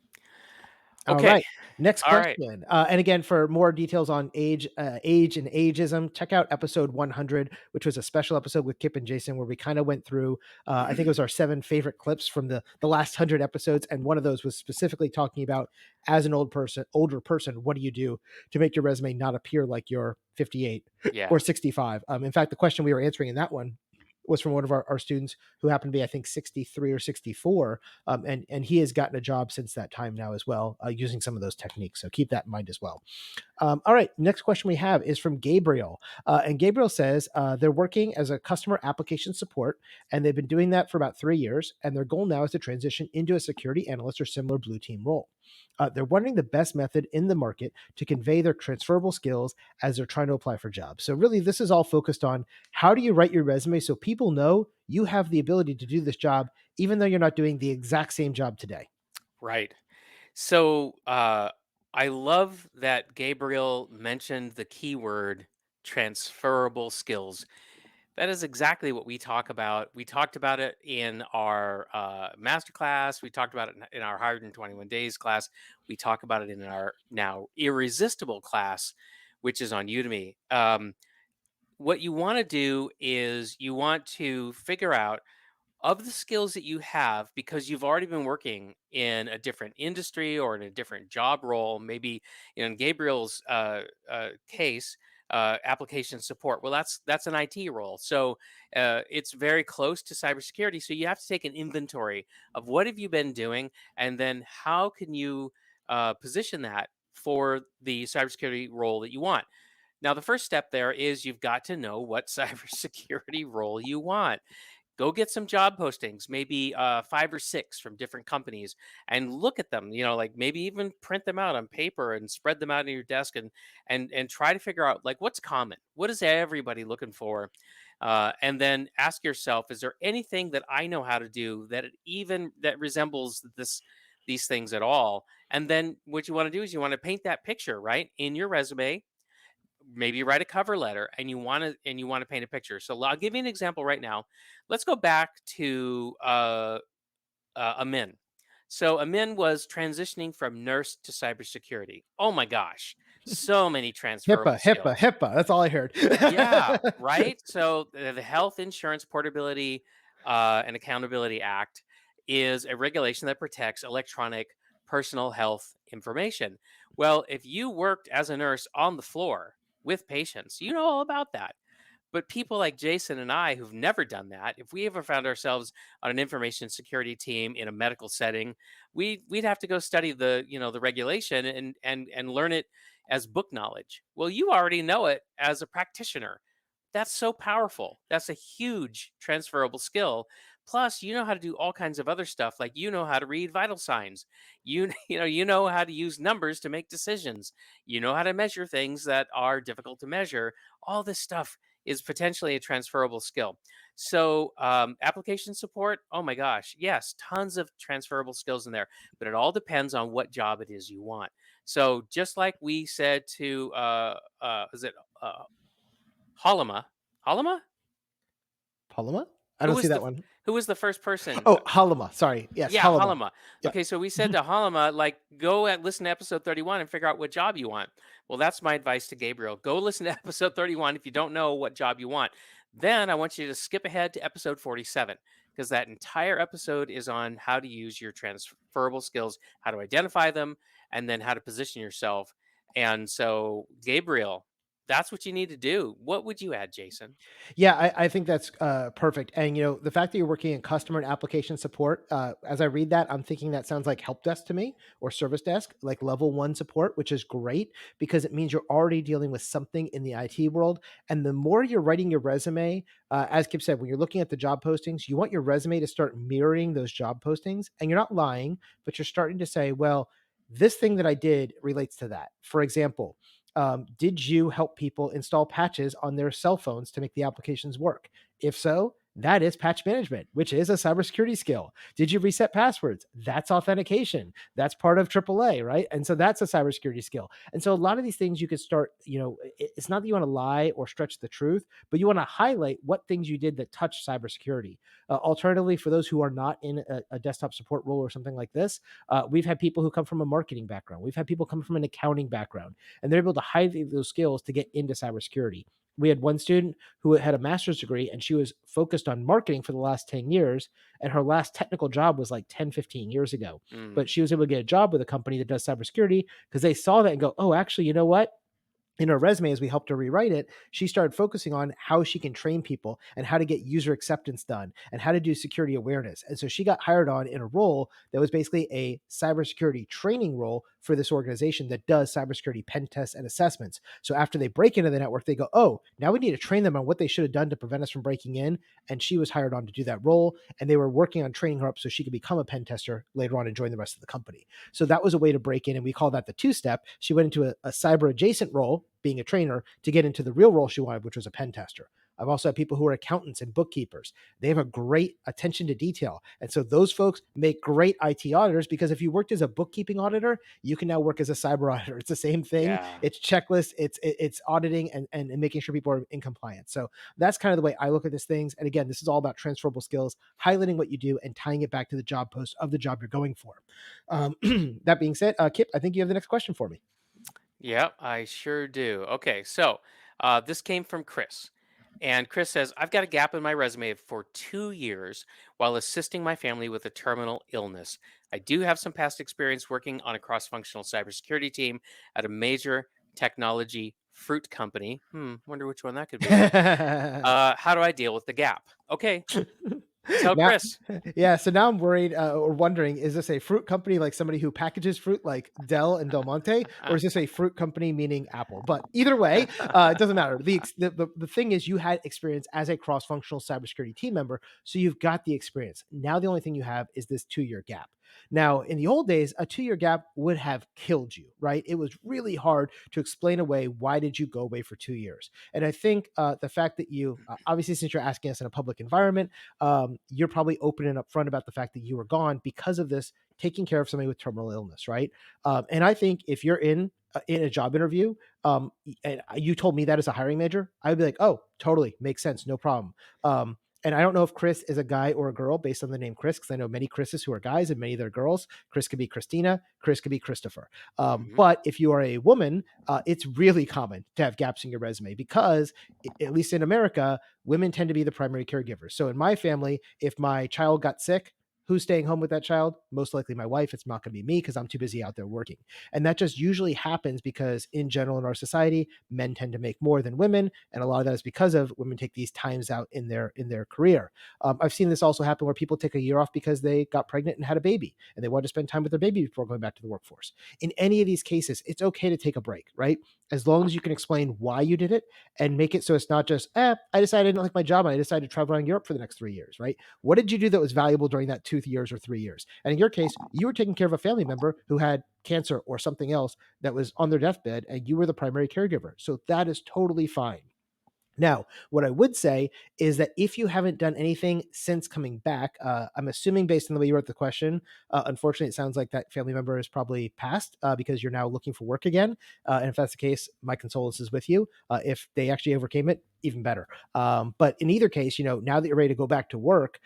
All Okay. right. Next All right. question. And again, for more details on age and ageism, check out episode 100, which was a special episode with Kip and Jason, where we kind of went through, I think it was our 7 favorite clips from the last 100 episodes. And one of those was specifically talking about, as an older person, what do you do to make your resume not appear like you're 58 Yeah. or 65? In fact, the question we were answering in that one was from one of our students who happened to be, I think, 63 or 64. And he has gotten a job since that time now as well, using some of those techniques. So keep that in mind as well. All right. Next question we have is from Gabriel. And Gabriel says they're working as a customer application support, and they've been doing that for about 3 years. And their goal now is to transition into a security analyst or similar blue team role. They're wondering the best method in the market to convey their transferable skills as they're trying to apply for jobs. So really, this is all focused on how do you write your resume so people know you have the ability to do this job, even though you're not doing the exact same job today. Right. So I love that Gabriel mentioned the keyword transferable skills. That is exactly what we talk about. We talked about it in our masterclass. We talked about it in our 121 Days class. We talk about it in our now Irresistible class, which is on Udemy. What you want to do is you want to figure out, of the skills that you have, because you've already been working in a different industry or in a different job role, maybe in Gabriel's case, application support. Well, that's an IT role, so it's very close to cybersecurity. So you have to take an inventory of what have you been doing, and then how can you position that for the cybersecurity role that you want. Now, the first step there is you've got to know what cybersecurity role you want. Go get some job postings, maybe 5 or 6 from different companies, and look at them. Like maybe even print them out on paper and spread them out on your desk, and try to figure out like what's common. What is everybody looking for? And then ask yourself, is there anything that I know how to do that resembles these things at all? And then what you want to do is you want to paint that picture right in your resume. Maybe write a cover letter, and you want to paint a picture. So I'll give you an example right now. Let's go back to Amin. So Amin was transitioning from nurse to cybersecurity. Oh my gosh, so many transferable skills. HIPAA. That's all I heard. Yeah, right. So the Health Insurance Portability and Accountability Act is a regulation that protects electronic personal health information. Well, if you worked as a nurse on the floor with patients, you know all about that. But people like Jason and I who've never done that, if we ever found ourselves on an information security team in a medical setting, we'd have to go study the regulation and learn it as book knowledge. Well, you already know it as a practitioner. That's so powerful. That's a huge transferable skill. Plus, you know how to do all kinds of other stuff, like you know how to read vital signs. You know how to use numbers to make decisions. You know how to measure things that are difficult to measure. All this stuff is potentially a transferable skill. So, application support, oh my gosh, yes, tons of transferable skills in there, but it all depends on what job it is you want. So, just like we said to, is it Halima? Halima? Paloma? I Who don't see was that the one. who was the first person? Oh, Halima. Sorry. Yes, Yeah, Halima. Halima. Yeah. Okay, so we said to Halima, like, go and listen to episode 31 and figure out what job you want. Well, that's my advice to Gabriel. Go listen to episode 31 if you don't know what job you want. Then I want you to skip ahead to episode 47, because that entire episode is on how to use your transferable skills, how to identify them, and then how to position yourself. And so, Gabriel, that's what you need to do. What would you add, Jason? Yeah, I think that's perfect. And the fact that you're working in customer and application support, as I read that, I'm thinking that sounds like help desk to me or service desk, like level one support, which is great because it means you're already dealing with something in the IT world. And the more you're writing your resume, as Kip said, when you're looking at the job postings, you want your resume to start mirroring those job postings. And you're not lying, but you're starting to say, well, this thing that I did relates to that. For example, did you help people install patches on their cell phones to make the applications work? If so, that is patch management, which is a cybersecurity skill. Did you reset passwords? That's authentication. That's part of AAA, right? And so that's a cybersecurity skill. And so a lot of these things you could start, it's not that you want to lie or stretch the truth, but you want to highlight what things you did that touch cybersecurity. Alternatively, for those who are not in a desktop support role or something like this, we've had people who come from a marketing background. We've had people come from an accounting background, and they're able to highlight those skills to get into cybersecurity. We had one student who had a master's degree and she was focused on marketing for the last 10 years. And her last technical job was like 10, 15 years ago. Mm. But she was able to get a job with a company that does cybersecurity because they saw that and go, oh, actually, you know what? In her resume, as we helped her rewrite it, she started focusing on how she can train people and how to get user acceptance done and how to do security awareness. And so she got hired on in a role that was basically a cybersecurity training role for this organization that does cybersecurity pen tests and assessments. So after they break into the network, they go, oh, now we need to train them on what they should have done to prevent us from breaking in. And she was hired on to do that role. And they were working on training her up so she could become a pen tester later on and join the rest of the company. So that was a way to break in. And we call that the two-step. She went into a cyber adjacent role, being a trainer, to get into the real role she wanted, which was a pen tester. I've also had people who are accountants and bookkeepers. They have a great attention to detail. And so those folks make great IT auditors because if you worked as a bookkeeping auditor, you can now work as a cyber auditor. It's the same thing. Yeah. It's checklists, it's auditing and making sure people are in compliance. So that's kind of the way I look at these things. And again, this is all about transferable skills, highlighting what you do and tying it back to the job post of the job you're going for. That being said, Kip, I think you have the next question for me. Yep, I sure do. Okay, so this came from Chris. And Chris says, I've got a gap in my resume for 2 years while assisting my family with a terminal illness. I do have some past experience working on a cross functional cybersecurity team at a major technology fruit company. Wonder which one that could be. How do I deal with the gap? Okay, tell Now, Chris. yeah. So now I'm worried or wondering: is this a fruit company like somebody who packages fruit like Dell and Del Monte, or is this a fruit company meaning Apple? But either way, it doesn't matter. The thing is, you had experience as a cross functional cybersecurity team member, so you've got the experience. Now the only thing you have is this 2 year gap. Now, in the old days, a 2 year gap would have killed you, right? It was really hard to explain away why did you go away for 2 years. And I think the fact that you obviously, since you're asking us in a public environment, you're probably open and upfront about the fact that you were gone because of this taking care of somebody with terminal illness, right? And I think if you're in a job interview, and you told me that as a hiring manager, I would be like, oh, totally makes sense, no problem. And I don't know if Chris is a guy or a girl based on the name Chris, because I know many Chris's who are guys and many that are girls. Chris could be Christina, Chris could be Christopher. Mhm. But if you are a woman, it's really common to have gaps in your resume because, at least in America, women tend to be the primary caregivers. So in my family, if my child got sick, who's staying home with that child? Most likely my wife. It's not going to be me because I'm too busy out there working. And that just usually happens because in general in our society, men tend to make more than women. And a lot of that is because of women take these times out in their career. I've seen this also happen where people take a year off because they got pregnant and had a baby and they want to spend time with their baby before going back to the workforce. In any of these cases, it's okay to take a break, right? As long as you can explain why you did it and make it so it's not just, I decided I didn't like my job and I decided to travel around Europe for the next 3 years, right? What did you do that was valuable during that 2 years or 3 years? And in your case, you were taking care of a family member who had cancer or something else that was on their deathbed, and you were the primary caregiver. So that is totally fine. Now, what I would say is that if you haven't done anything since coming back, I'm assuming based on the way you wrote the question, unfortunately, it sounds like that family member is probably passed because you're now looking for work again. And if that's the case, my condolences with you. If they actually overcame it, even better. But in either case, now that you're ready to go back to work,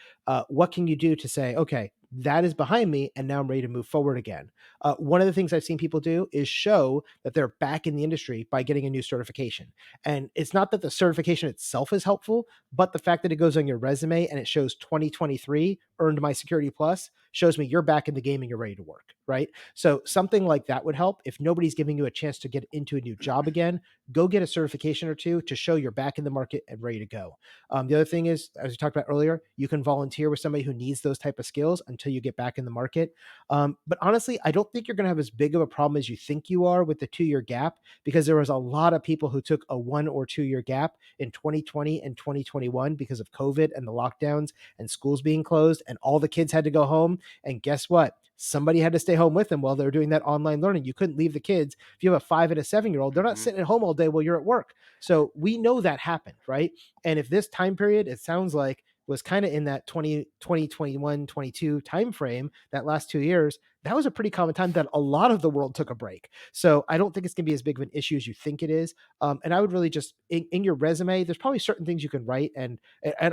what can you do to say, okay, that is behind me, and now I'm ready to move forward again? One of the things I've seen people do is show that they're back in the industry by getting a new certification. And it's not that the certification itself is helpful, but the fact that it goes on your resume and it shows 2023 earned my security plus shows me you're back in the game and you're ready to work, right? So something like that would help. If nobody's giving you a chance to get into a new job again, go get a certification or two to show you're back in the market and ready to go. The other thing is, as we talked about earlier, you can volunteer with somebody who needs those type of skills until you get back in the market. But honestly, I don't think you're going to have as big of a problem as you think you are with the 2 year gap, because there was a lot of people who took a 1 or 2 year gap in 2020 and 2021 because of COVID and the lockdowns and schools being closed and all the kids had to go home. And guess what? Somebody had to stay home with them while they were doing that online learning. You couldn't leave the kids. If you have a 5 and a 7 year old, they're not Hmm. sitting at home all day while you're at work. So we know that happened, right? And if this time period, it sounds like, was kind of in that 2020, 21, 22 time frame, that last 2 years, that was a pretty common time that a lot of the world took a break. So I don't think it's going to be as big of an issue as you think it is. And I would really just in your resume, there's probably certain things you can write, and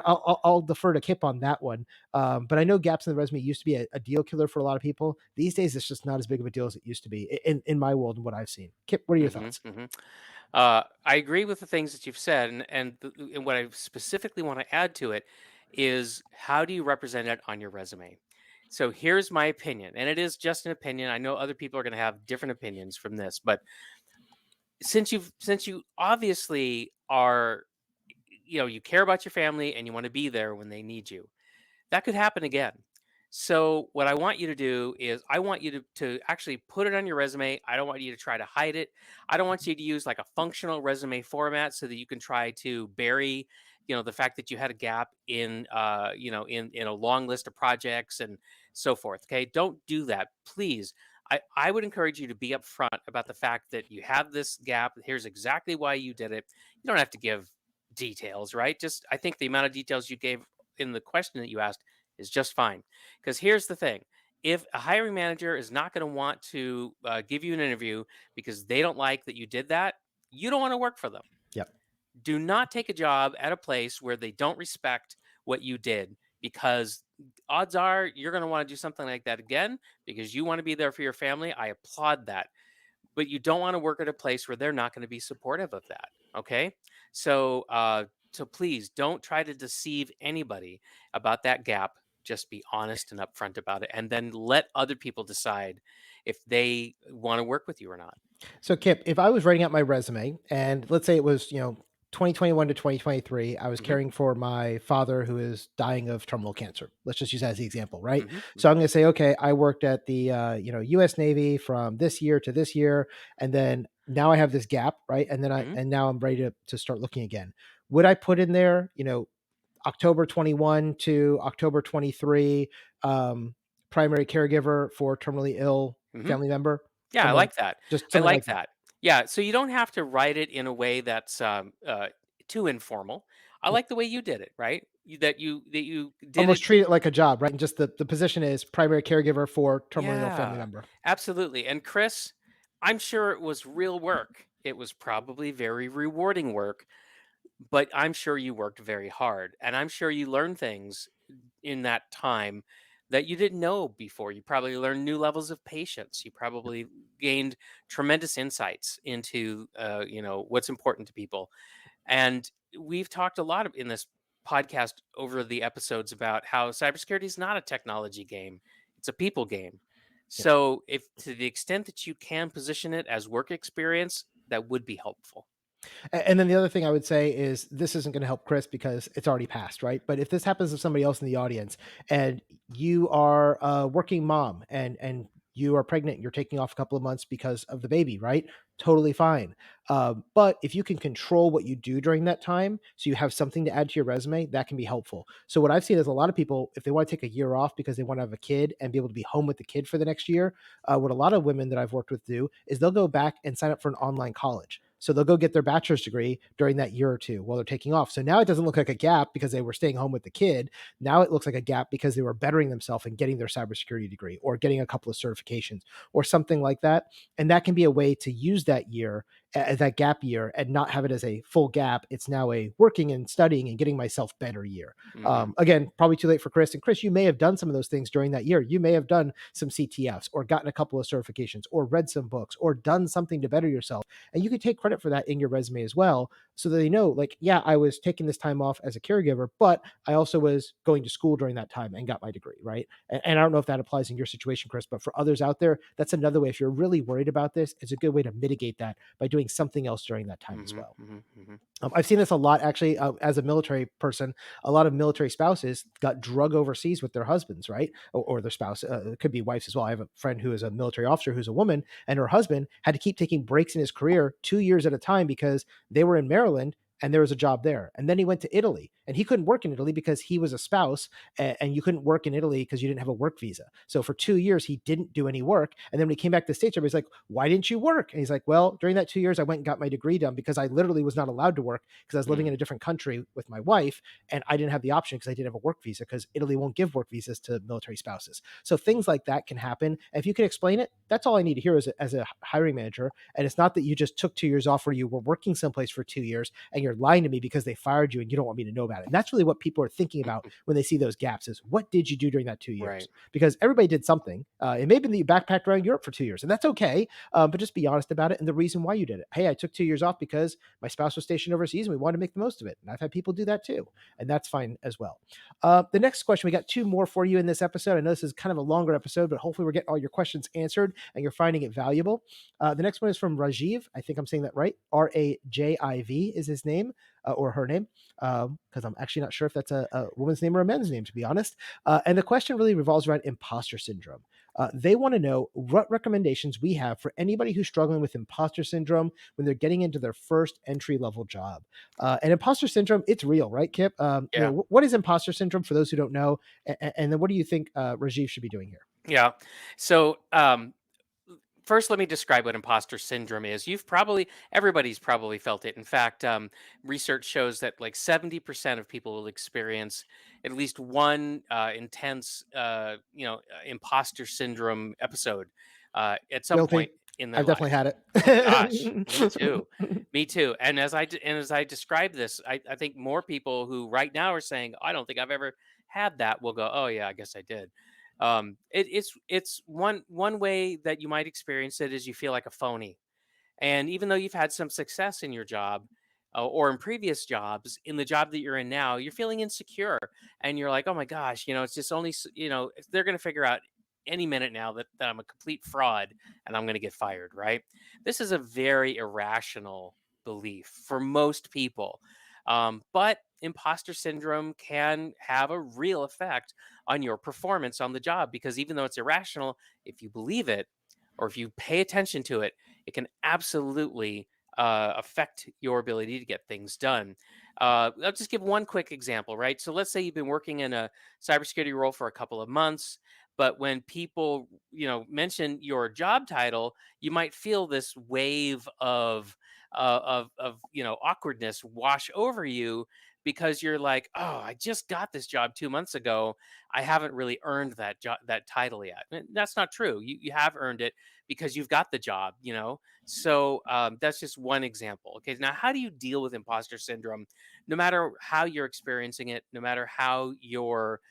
I'll defer to Kip on that one. But I know gaps in the resume used to be a deal killer for a lot of people. These days, it's just not as big of a deal as it used to be in my world and what I've seen. Kip, what are your Hmm. thoughts? Hmm. I agree with the things that you've said, and what I specifically want to add to it is, how do you represent it on your resume? So here's my opinion, and it is just an opinion. I know other people are going to have different opinions from this, but since you obviously are, you care about your family and you want to be there when they need you, that could happen again. So what I want you to do is, I want you to actually put it on your resume. I don't want you to try to hide it. I don't want you to use like a functional resume format so that you can try to bury, the fact that you had a gap in, in a long list of projects and so forth. Okay. Don't do that. Please. I would encourage you to be upfront about the fact that you have this gap. Here's exactly why you did it. You don't have to give details, right? Just, I think the amount of details you gave in the question that you asked is just fine. Because here's the thing: if a hiring manager is not going to want to give you an interview because they don't like that you did that, you don't want to work for them. Yep. Do not take a job at a place where they don't respect what you did, because odds are you're going to want to do something like that again because you want to be there for your family. I applaud that, but you don't want to work at a place where they're not going to be supportive of that. Okay. So please don't try to deceive anybody about that gap. Just be honest and upfront about it, and then let other people decide if they want to work with you or not. So, Kip, if I was writing out my resume, and let's say it was, 2021 to 2023, I was Hmm. caring for my father who is dying of terminal cancer. Let's just use that as the example, right? Hmm. So Hmm. I'm going to say, okay, I worked at the, U.S. Navy from this year to this year, and then now I have this gap, right? Hmm. And now I'm ready to start looking again. Would I put in there, October 21 to October 23, um, primary caregiver for terminally ill Hmm. family member, Yeah, I something, like that. just I something like like that. that. Yeah, so you don't have to write it in a way that's too informal. I like the way you did it, right? That you did Almost it. treat it like a job, right? And just the position is primary caregiver for terminally ill family Yeah, member. absolutely. And Chris, I'm sure it was real work. It was probably very rewarding work, but I'm sure you worked very hard. And I'm sure you learned things in that time that you didn't know before. You probably learned new levels of patience. You probably gained tremendous insights into, what's important to people. And we've talked a lot in this podcast over the episodes about how cybersecurity is not a technology game, it's a people game. Yeah. So, if to the extent that you can position it as work experience, that would be helpful. And then the other thing I would say is, this isn't going to help Chris because it's already passed, right? But if this happens to somebody else in the audience, and you are a working mom, and you are pregnant, you're taking off a couple of months because of the baby, right? Totally fine. But if you can control what you do during that time, so you have something to add to your resume, that can be helpful. So what I've seen is a lot of people, if they want to take a year off because they want to have a kid and be able to be home with the kid for the next year, what a lot of women that I've worked with do is they'll go back and sign up for an online college. So they'll go get their bachelor's degree during that year or two while they're taking off. So now it doesn't look like a gap because they were staying home with the kid. Now it looks like a gap because they were bettering themselves and getting their cybersecurity degree or getting a couple of certifications or something like that. And that can be a way to use that year that gap year and not have it as a full gap. It's now a working and studying and getting myself better year. Hmm. Again, probably too late for Chris. And Chris, you may have done some of those things during that year. You may have done some CTFs or gotten a couple of certifications or read some books or done something to better yourself. And you could take credit for that in your resume as well, so that they know, like, yeah, I was taking this time off as a caregiver, but I also was going to school during that time and got my degree, right? And I don't know if that applies in your situation, Chris, but for others out there, that's another way. If you're really worried about this, it's a good way to mitigate that by doing something else during that time as Hmm. well. Hmm. Hmm. I've seen this a lot, actually, as a military person. A lot of military spouses got drug overseas with their husbands, right? Or their spouse. It could be wives as well. I have a friend who is a military officer who's a woman, and her husband had to keep taking breaks in his career 2 years at a time because they were in Maryland and there was a job there. And then he went to Italy, and he couldn't work in Italy because he was a spouse, and you couldn't work in Italy because you didn't have a work visa. So for 2 years, he didn't do any work. And then when he came back to the States, everybody's like, why didn't you work? And he's like, well, during that 2 years, I went and got my degree done because I literally was not allowed to work because I was living in a different country with my wife, and I didn't have the option because I didn't have a work visa because Italy won't give work visas to military spouses. So things like that can happen. And if you can explain it, that's all I need to hear as a hiring manager. And it's not that you just took 2 years off where you were working someplace for 2 years and you're lying to me because they fired you and you don't want me to know about it. And that's really what people are thinking about when they see those gaps: is what did you do during that 2 years? Right. Because everybody did something. It may have been that you backpacked around Europe for 2 years, and that's okay. But just be honest about it and the reason why you did it. Hey, I took 2 years off because my spouse was stationed overseas and we wanted to make the most of it. And I've had people do that too, and that's fine as well. The next question, we got two more for you in this episode. I know this is kind of a longer episode, but hopefully we're getting all your questions answered and you're finding it valuable. The next one is from Rajiv. I think I'm saying that right. Rajiv is his name, or her name, because I'm actually not sure if that's a woman's name or a man's name, to be honest. And the question really revolves around imposter syndrome. They want to know what recommendations we have for anybody who's struggling with imposter syndrome when they're getting into their first entry level job. And imposter syndrome, it's real, right, Kip? Yeah. What is imposter syndrome for those who don't know? And then what do you think Rajiv should be doing here? Yeah. So, first, let me describe what imposter syndrome is. Everybody's probably felt it. In fact, research shows that like 70% of people will experience at least one intense, imposter syndrome episode at some Guilty. point in their I've definitely life. had Gosh, me it. too. Me too. And as I describe this, I think more people who right now are saying, "I don't think I've ever had that," will go, "Oh yeah, I guess I did." It's one way that you might experience it is you feel like a phony, and even though you've had some success in your job or in previous jobs, in the job that you're in now, you're feeling insecure, and you're like, "Oh my gosh, it's just only they're going to figure out any minute now that I'm a complete fraud and I'm going to get fired." Right? This is a very irrational belief for most people, but imposter syndrome can have a real effect on your performance on the job because even though it's irrational, if you believe it or if you pay attention to it, it can absolutely affect your ability to get things done. I'll just give one quick example, right? So let's say you've been working in a cybersecurity role for a couple of months, but when people, mention your job title, you might feel this wave of awkwardness wash over you because you're like, oh, I just got this job 2 months ago. I haven't really earned that title yet. And that's not true. You have earned it because you've got the job. So that's just one example. Okay, now how do you deal with imposter syndrome? No matter how you're experiencing it, no matter how you're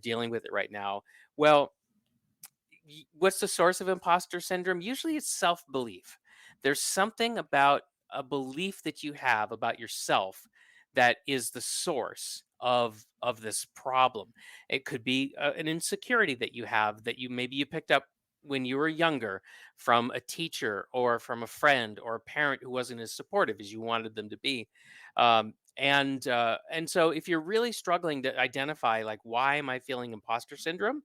dealing with it right now. Well, what's the source of imposter syndrome? Usually it's self belief. There's something about a belief that you have about yourself that is the source of this problem. It could be an insecurity that you have that you picked up when you were younger from a teacher or from a friend or a parent who wasn't as supportive as you wanted them to be. And so if you're really struggling to identify like why am I feeling imposter syndrome,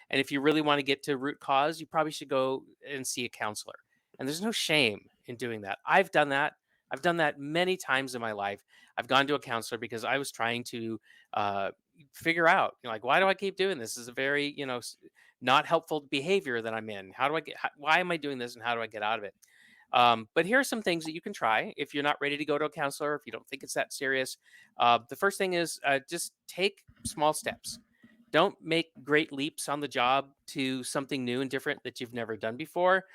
and if you really want to get to root cause, you probably should go and see a counselor. And there's no shame in doing that. I've done that. I've done that many times in my life. I've gone to a counselor because I was trying to uh, figure out, like, why do I keep doing this? This is a very, not helpful behavior that I'm in. Why am I doing this and how do I get out of it? But here are some things that you can try if you're not ready to go to a counselor, if you don't think it's that serious. The first thing is just take small steps. Don't make great leaps on the job to something new and different that you've never done before.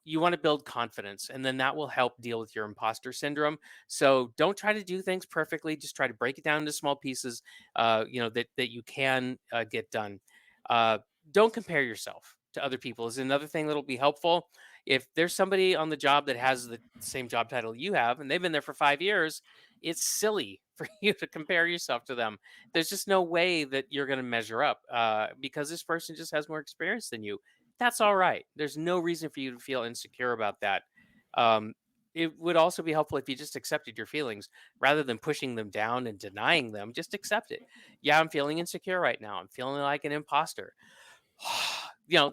you want to build confidence, and then that will help deal with your imposter syndrome. So don't try to do things perfectly. Just try to break it down into small pieces, that you can get done. Uh, don't compare yourself to other people is another thing that'll be helpful. If there's somebody on the job that has the same job title you have and they've been there for 5 years, it's silly for you to compare yourself to them. There's just no way that you're going to measure up because this person just has more experience than you. That's all right. There's no reason for you to feel insecure about that. Um, it would also be helpful if you just accepted your feelings rather than pushing them down and denying them. Just accept it. Yeah, I'm feeling insecure right now. I'm feeling like an imposter.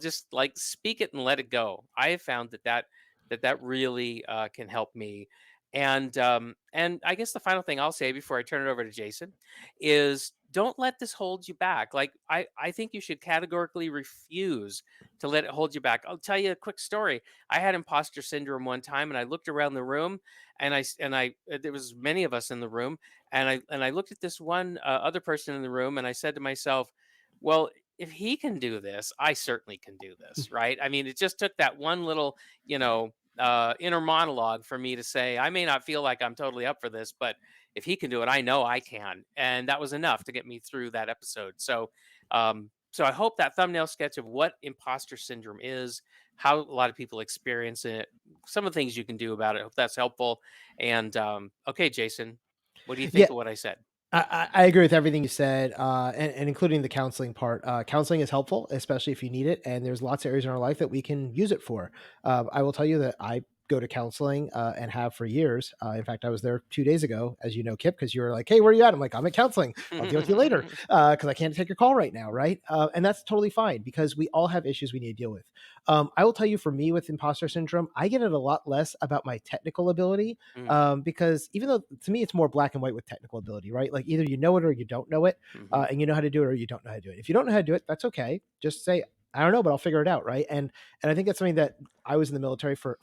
Just like speak it and let it go. I have found that really can help me. And I guess the final thing I'll say before I turn it over to Jason is don't let this hold you back. Like I think you should categorically refuse to let it hold you back. I'll tell you a quick story. I had imposter syndrome one time, and I looked around the room, and there was many of us in the room, and I looked at this one other person in the room, and I said to myself, well, if he can do this, I certainly can do this, right? I mean, it just took that one little, inner monologue for me to say, I may not feel like I'm totally up for this, but if he can do it, I know I can. And that was enough to get me through that episode. So I hope that thumbnail sketch of what imposter syndrome is, how a lot of people experience it, some of the things you can do about it. I hope that's helpful. And okay, Jason, what do you Yeah, think of what I said? I agree with everything you said, and including the counseling part. Counseling is helpful, especially if you need it. And there's lots of areas in our life that we can use it for. I will tell you that I go to counseling and have for years. In fact, I was there 2 days ago, as you know, Kip, because you were like, "Hey, where are you at?" I'm like, "I'm at counseling. I'll deal with you later because I can't take your call right now." Right, and that's totally fine because we all have issues we need to deal with. I will tell you, for me with imposter syndrome, I get it a lot less about my technical ability, Mm, because even though to me it's more black and white with technical ability, right? Like either you know it or you don't know it, mhm. and you know how to do it or you don't know how to do it. If you don't know how to do it, that's okay. Just say, I don't know, but I'll figure it out, right? And I think that's something that I was in the military for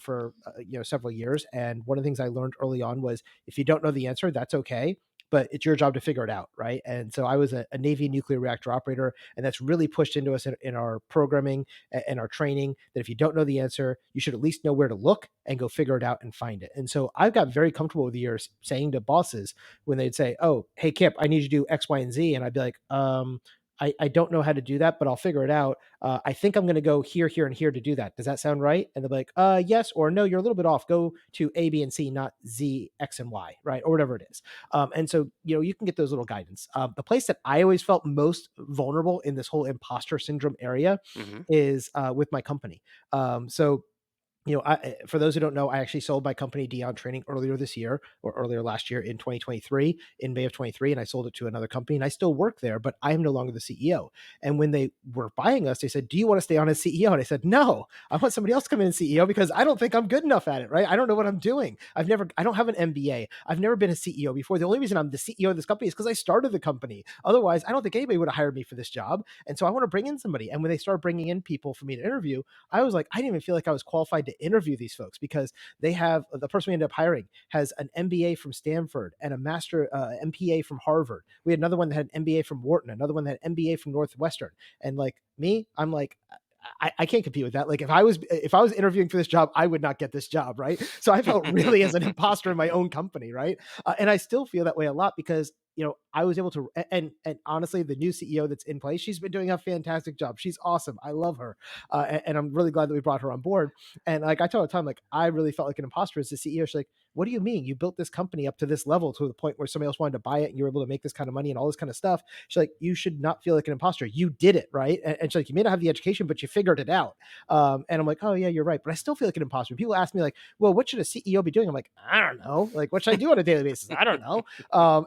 several years, and one of the things I learned early on was if you don't know the answer, that's okay. But it's your job to figure it out, right? And so I was a Navy nuclear reactor operator, and that's really pushed into us in our programming and our training that if you don't know the answer, you should at least know where to look and go figure it out and find it. And so I've got very comfortable with the years saying to bosses when they'd say, "Oh, hey Kip, I need you to do X, Y, and Z," and I'd be like, I don't know how to do that, but I'll figure it out. I think I'm going to go here, here, and here to do that. Does that sound right?" And they'll be like, yes, or no, you're a little bit off. Go to A, B, and C, not Z, X, and Y, right? Or whatever it is. And so, you can get those little guidance. The place that I always felt most vulnerable in this whole imposter syndrome area Mhm. is with my company. So for those who don't know, I actually sold my company Dion Training earlier this year or earlier last year in 2023, in May of 23, and I sold it to another company and I still work there, but I am no longer the CEO. And when they were buying us, they said, "Do you want to stay on as CEO?" And I said, "No, I want somebody else to come in as CEO because I don't think I'm good enough at it, right? I don't know what I'm doing. I don't have an MBA. I've never been a CEO before. The only reason I'm the CEO of this company is because I started the company. Otherwise, I don't think anybody would have hired me for this job. And so I want to bring in somebody." And when they started bringing in people for me to interview, I was like, I didn't even feel like I was qualified to interview these folks because the person we ended up hiring has an MBA from Stanford and a master MPA from Harvard. We had another one that had an MBA from Wharton, another one that had an MBA from Northwestern. And like me, I'm like, I can't compete with that. Like if I was interviewing for this job, I would not get this job, right? So I felt really as an imposter in my own company, right? And I still feel that way a lot because I was able to, and honestly, the new CEO that's in place, she's been doing a fantastic job. She's awesome. I love her, and I'm really glad that we brought her on board. And like I tell her all the time, like I really felt like an imposter as the CEO. She's like, "What do you mean? You built this company up to this level to the point where somebody else wanted to buy it, and you were able to make this kind of money and all this kind of stuff." She's like, "You should not feel like an imposter. You did it, right?" And she's like, "You may not have the education, but you figured it out." And I'm like, "Oh yeah, you're right." But I still feel like an imposter. People ask me like, "Well, what should a CEO be doing?" I'm like, "I don't know. Like, what should I do on a daily basis? I don't know."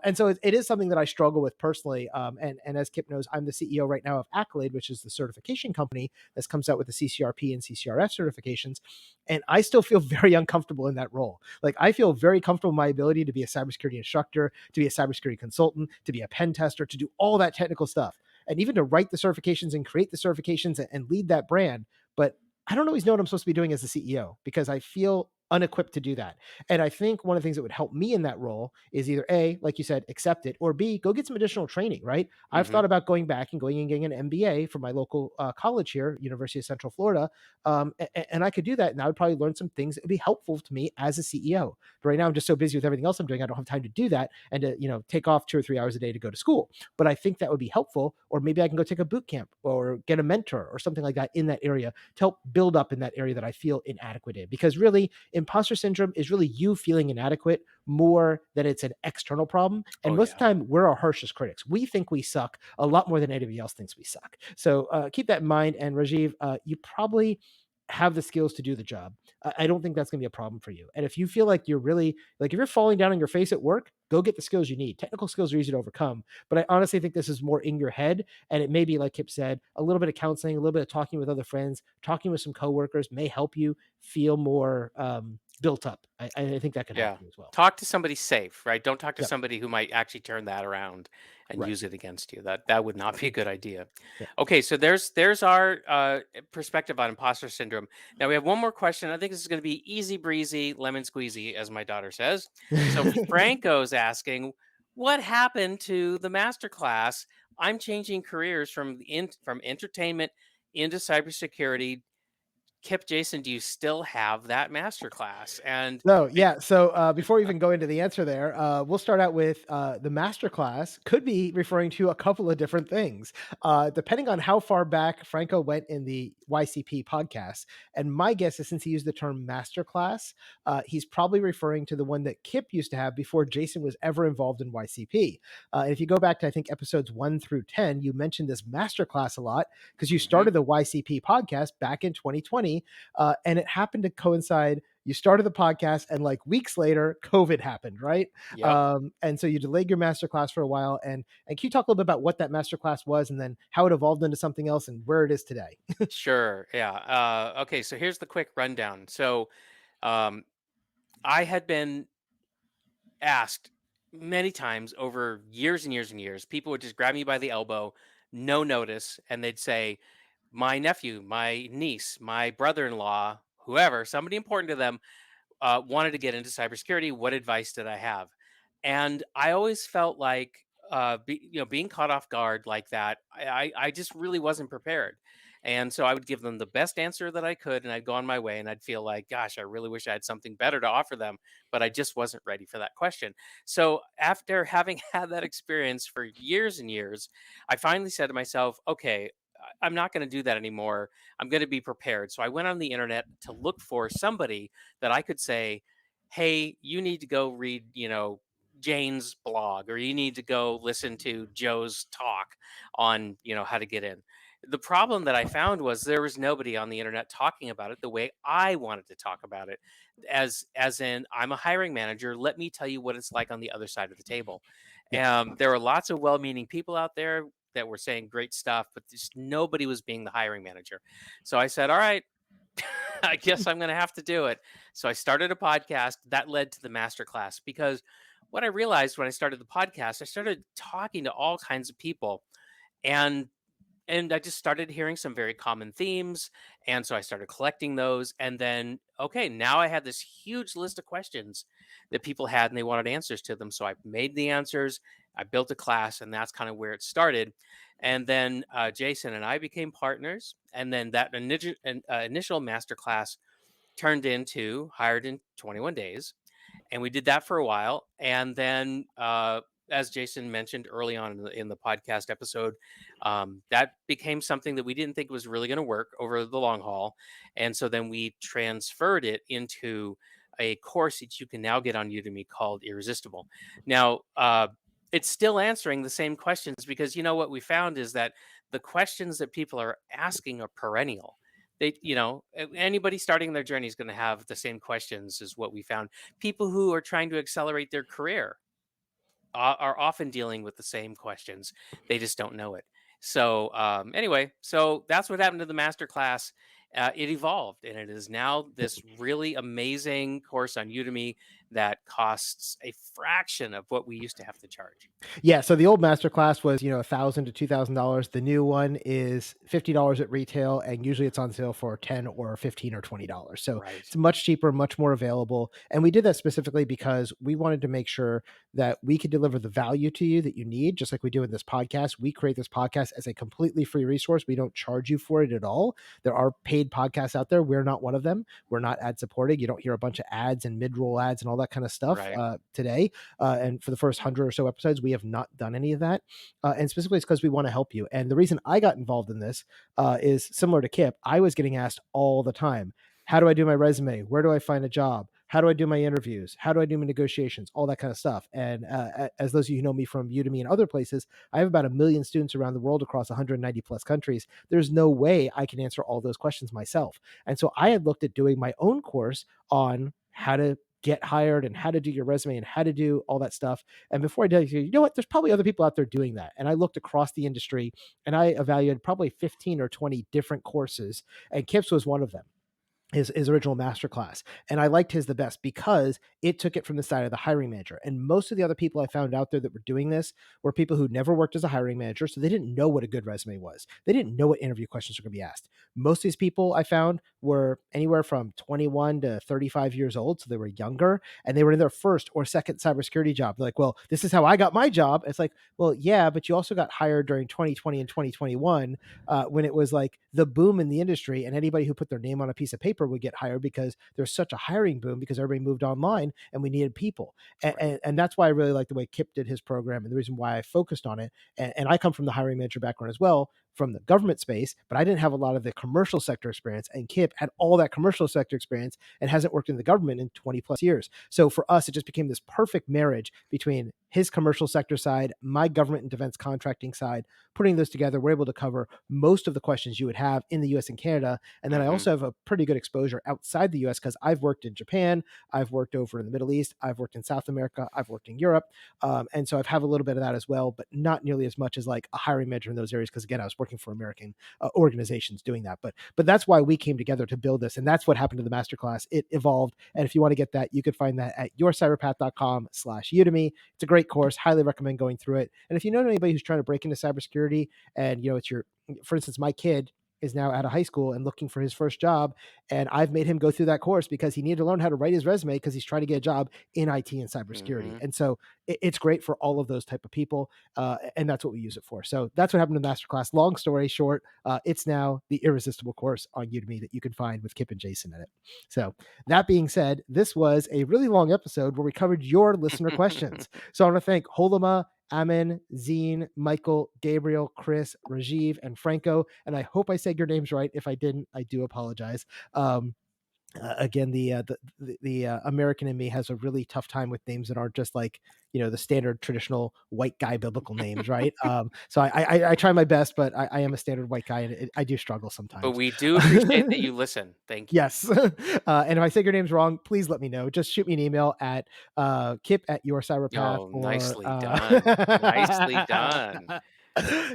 And so it is something that I struggle with personally. And as Kip knows, I'm the CEO right now of Accolade, which is the certification company that comes out with the CCRP and CCRF certifications. And I still feel very uncomfortable in that role. Like I feel very comfortable in my ability to be a cybersecurity instructor, to be a cybersecurity consultant, to be a pen tester, to do all that technical stuff, and even to write the certifications and create the certifications and lead that brand. But I don't always know what I'm supposed to be doing as a CEO because I feel unequipped to do that. And I think one of the things that would help me in that role is either A, like you said, accept it, or B, go get some additional training, right? I've Hmm. thought about going back and going and getting an MBA from my local college here, University of Central Florida. And I could do that. And I would probably learn some things that would be helpful to me as a CEO. But right now, I'm just so busy with everything else I'm doing, I don't have time to do that and to, take off 2 or 3 hours a day to go to school. But I think that would be helpful. Or maybe I can go take a boot camp or get a mentor or something like that in that area to help build up in that area that I feel inadequate in. Because really, imposter syndrome is really you feeling inadequate more than it's an external problem. And Oh most of yeah. the time, we're our harshest critics. We think we suck a lot more than anybody else thinks we suck. So keep that in mind. And Rajiv, you probably have the skills to do the job. I don't think that's going to be a problem for you. And if you feel like you're really like if you're falling down on your face at work, go get the skills you need. Technical skills are easy to overcome, but I honestly think this is more in your head. And it may be, like Kip said, a little bit of counseling, a little bit of talking with other friends, talking with some coworkers may help you feel more built up. I think that can help Yeah. you as well. Talk to somebody safe, right? Don't talk to Yep. somebody who might actually turn that around and Right. use it against you. That would not be a good idea. Yeah. Okay, so there's our perspective on imposter syndrome. Now we have one more question. I think this is going to be easy breezy, lemon squeezy, as my daughter says. So Franco's asking, what happened to the masterclass? I'm changing careers from entertainment into cybersecurity. Kip, Jason, do you still have that masterclass? And So yeah, so before we even go into the answer there, we'll start out with the masterclass could be referring to a couple of different things, depending on how far back Franco went in the YCP podcast. And my guess is since he used the term masterclass, he's probably referring to the one that Kip used to have before Jason was ever involved in YCP. And if you go back to I think episodes 1 through 10, you mentioned this masterclass a lot because you Mhm. started the YCP podcast back in 2020, and it happened to coincide you started the podcast and like weeks later COVID happened, right? Yep. And so you delayed your masterclass for a while. And can you talk a little bit about what that masterclass was and then how it evolved into something else and where it is today? Sure. Yeah. Okay. So here's the quick rundown. So um, I had been asked many times over years and years and years. People would just grab me by the elbow, no notice, and they'd say, "My nephew, my niece, my brother-in-law, whoever, somebody important to them, wanted to get into cybersecurity. What advice did I have?" And I always felt like, being caught off guard like that, I just really wasn't prepared. And so I would give them the best answer that I could, and I'd go on my way, and I'd feel like, gosh, I really wish I had something better to offer them, but I just wasn't ready for that question. So after having had that experience for years and years, I finally said to myself, okay, I'm not going to do that anymore. I'm going to be prepared. So I went on the internet to look for somebody that I could say, hey, you need to go read, Jane's blog, or you need to go listen to Joe's talk on, how to get in. The problem that I found was there was nobody on the internet talking about it the way I wanted to talk about it. As in, I'm a hiring manager. Let me tell you what it's like on the other side of the table. Yeah. There were lots of well-meaning people out there that were saying great stuff, but just nobody was being the hiring manager. So I said, all right, I guess I'm going to have to do it. So I started a podcast that led to the masterclass because what I realized when I started the podcast, I started talking to all kinds of people, and I just started hearing some very common themes, and so I started collecting those, and then okay, now I had this huge list of questions that people had and they wanted answers to them. So I made the answers, I built a class, and that's kind of where it started. And then Jason and I became partners, and then that initial master class turned into Hired in 21 Days, and we did that for a while. And then, as Jason mentioned early on in the podcast episode, that became something that we didn't think was really going to work over the long haul. And so then we transferred it into a course that you can now get on Udemy called Irresistible. Now, it's still answering the same questions because you know what we found is that the questions that people are asking are perennial. Anybody starting their journey is going to have the same questions as what we found. People who are trying to accelerate their career are often dealing with the same questions. They just don't know it. So anyway, so that's what happened to the master class. It evolved, and it is now this really amazing course on Udemy that costs a fraction of what we used to have to charge. Yeah, so the old masterclass was, $1,000 to $2,000. The new one is $50 at retail, and usually it's on sale for $10 or $15 or $20. So Right. it's much cheaper, much more available. And we did that specifically because we wanted to make sure that we could deliver the value to you that you need, just like we do in this podcast. We create this podcast as a completely free resource. We don't charge you for it at all. There are paid podcasts out there. We're not one of them. We're not ad supported. You don't hear a bunch of ads and mid-roll ads and all that kind of stuff Right. today. And for the first 100 or so episodes, we have not done any of that. And specifically, it's because we want to help you. And the reason I got involved in this is similar to Kip. I was getting asked all the time, how do I do my resume? Where do I find a job? How do I do my interviews? How do I do my negotiations? All that kind of stuff. And as those of you who know me from Udemy and other places, I have about 1 million students around the world across 190 plus countries. There's no way I can answer all those questions myself. And so I had looked at doing my own course on how to get hired and how to do your resume and how to do all that stuff. And before I did, you know what? There's probably other people out there doing that. And I looked across the industry and I evaluated probably 15 or 20 different courses, and Kip's was one of them. His original masterclass. And I liked his the best because it took it from the side of the hiring manager. And most of the other people I found out there that were doing this were people who never worked as a hiring manager. So they didn't know what a good resume was. They didn't know what interview questions were going to be asked. Most of these people I found were anywhere from 21 to 35 years old. So they were younger and they were in their first or second cybersecurity job. They're like, well, this is how I got my job. It's like, well, yeah, but you also got hired during 2020 and 2021 when it was like the boom in the industry, and anybody who put their name on a piece of paper would get hired because there's such a hiring boom because everybody moved online and we needed people. And that's why I really like the way Kip did his program and the reason why I focused on it. And I come from the hiring manager background as well, from the government space, but I didn't have a lot of the commercial sector experience. And Kip had all that commercial sector experience and hasn't worked in the government in 20 plus years. So for us, it just became this perfect marriage between his commercial sector side, my government and defense contracting side. Putting those together, we're able to cover most of the questions you would have in the US and Canada. And then I also have a pretty good exposure outside the US because I've worked in Japan, I've worked over in the Middle East, I've worked in South America, I've worked in Europe. And so I've had a little bit of that as well, but not nearly as much as like a hiring manager in those areas. Because again, I was working for American organizations doing that. But that's why we came together to build this. And that's what happened to the masterclass. It evolved. And if you want to get that, you could find that at yourcyberpath.com/Udemy. It's a great course. Highly recommend going through it. And if you know anybody who's trying to break into cybersecurity and, it's for instance, my kid is now out of high school and looking for his first job. And I've made him go through that course because he needed to learn how to write his resume because he's trying to get a job in IT and cybersecurity. And so it's great for all of those type of people. And that's what we use it for. So that's what happened in the masterclass. Long story short, it's now the irresistible course on Udemy that you can find with Kip and Jason in it. So that being said, this was a really long episode where we covered your listener questions. So I want to thank Holema, Amin, Zine, Michael, Gabriel, Chris, Rajiv, and Franco. And I hope I said your names right. If I didn't, I do apologize. Again, the American in me has a really tough time with names that aren't just like, the standard traditional white guy biblical names, right? So I try my best, but I am a standard white guy, and I do struggle sometimes. But we do appreciate that you listen. Thank you. Yes. And if I say your name's wrong, please let me know. Just shoot me an email at kip@yourcyberpath. Oh, nicely done. Nicely done.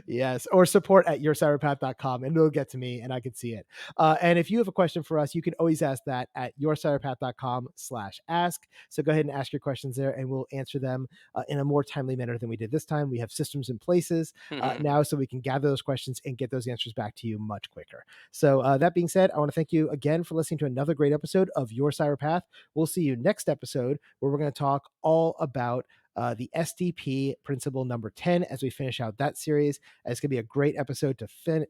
Yes, or support@yourcyberpath.com, and it'll get to me and I can see it. And if you have a question for us, you can always ask that at yourcyberpath.com/ask. So go ahead and ask your questions there and we'll answer them in a more timely manner than we did this time. We have systems in places now so we can gather those questions and get those answers back to you much quicker. So that being said, I want to thank you again for listening to another great episode of Your Cyberpath. We'll see you next episode where we're going to talk all about the SDP principle number 10 as we finish out that series. It's going to be a great episode to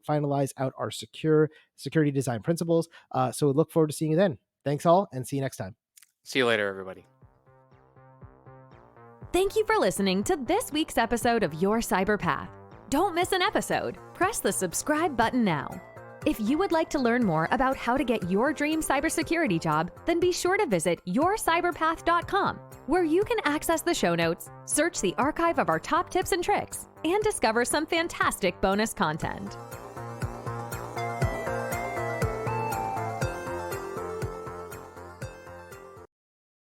finalize out our security design principles. So we look forward to seeing you then. Thanks all, and see you next time. See you later, everybody. Thank you for listening to this week's episode of Your Cyber Path. Don't miss an episode. Press the subscribe button now. If you would like to learn more about how to get your dream cybersecurity job, then be sure to visit yourcyberpath.com, where you can access the show notes, search the archive of our top tips and tricks, and discover some fantastic bonus content.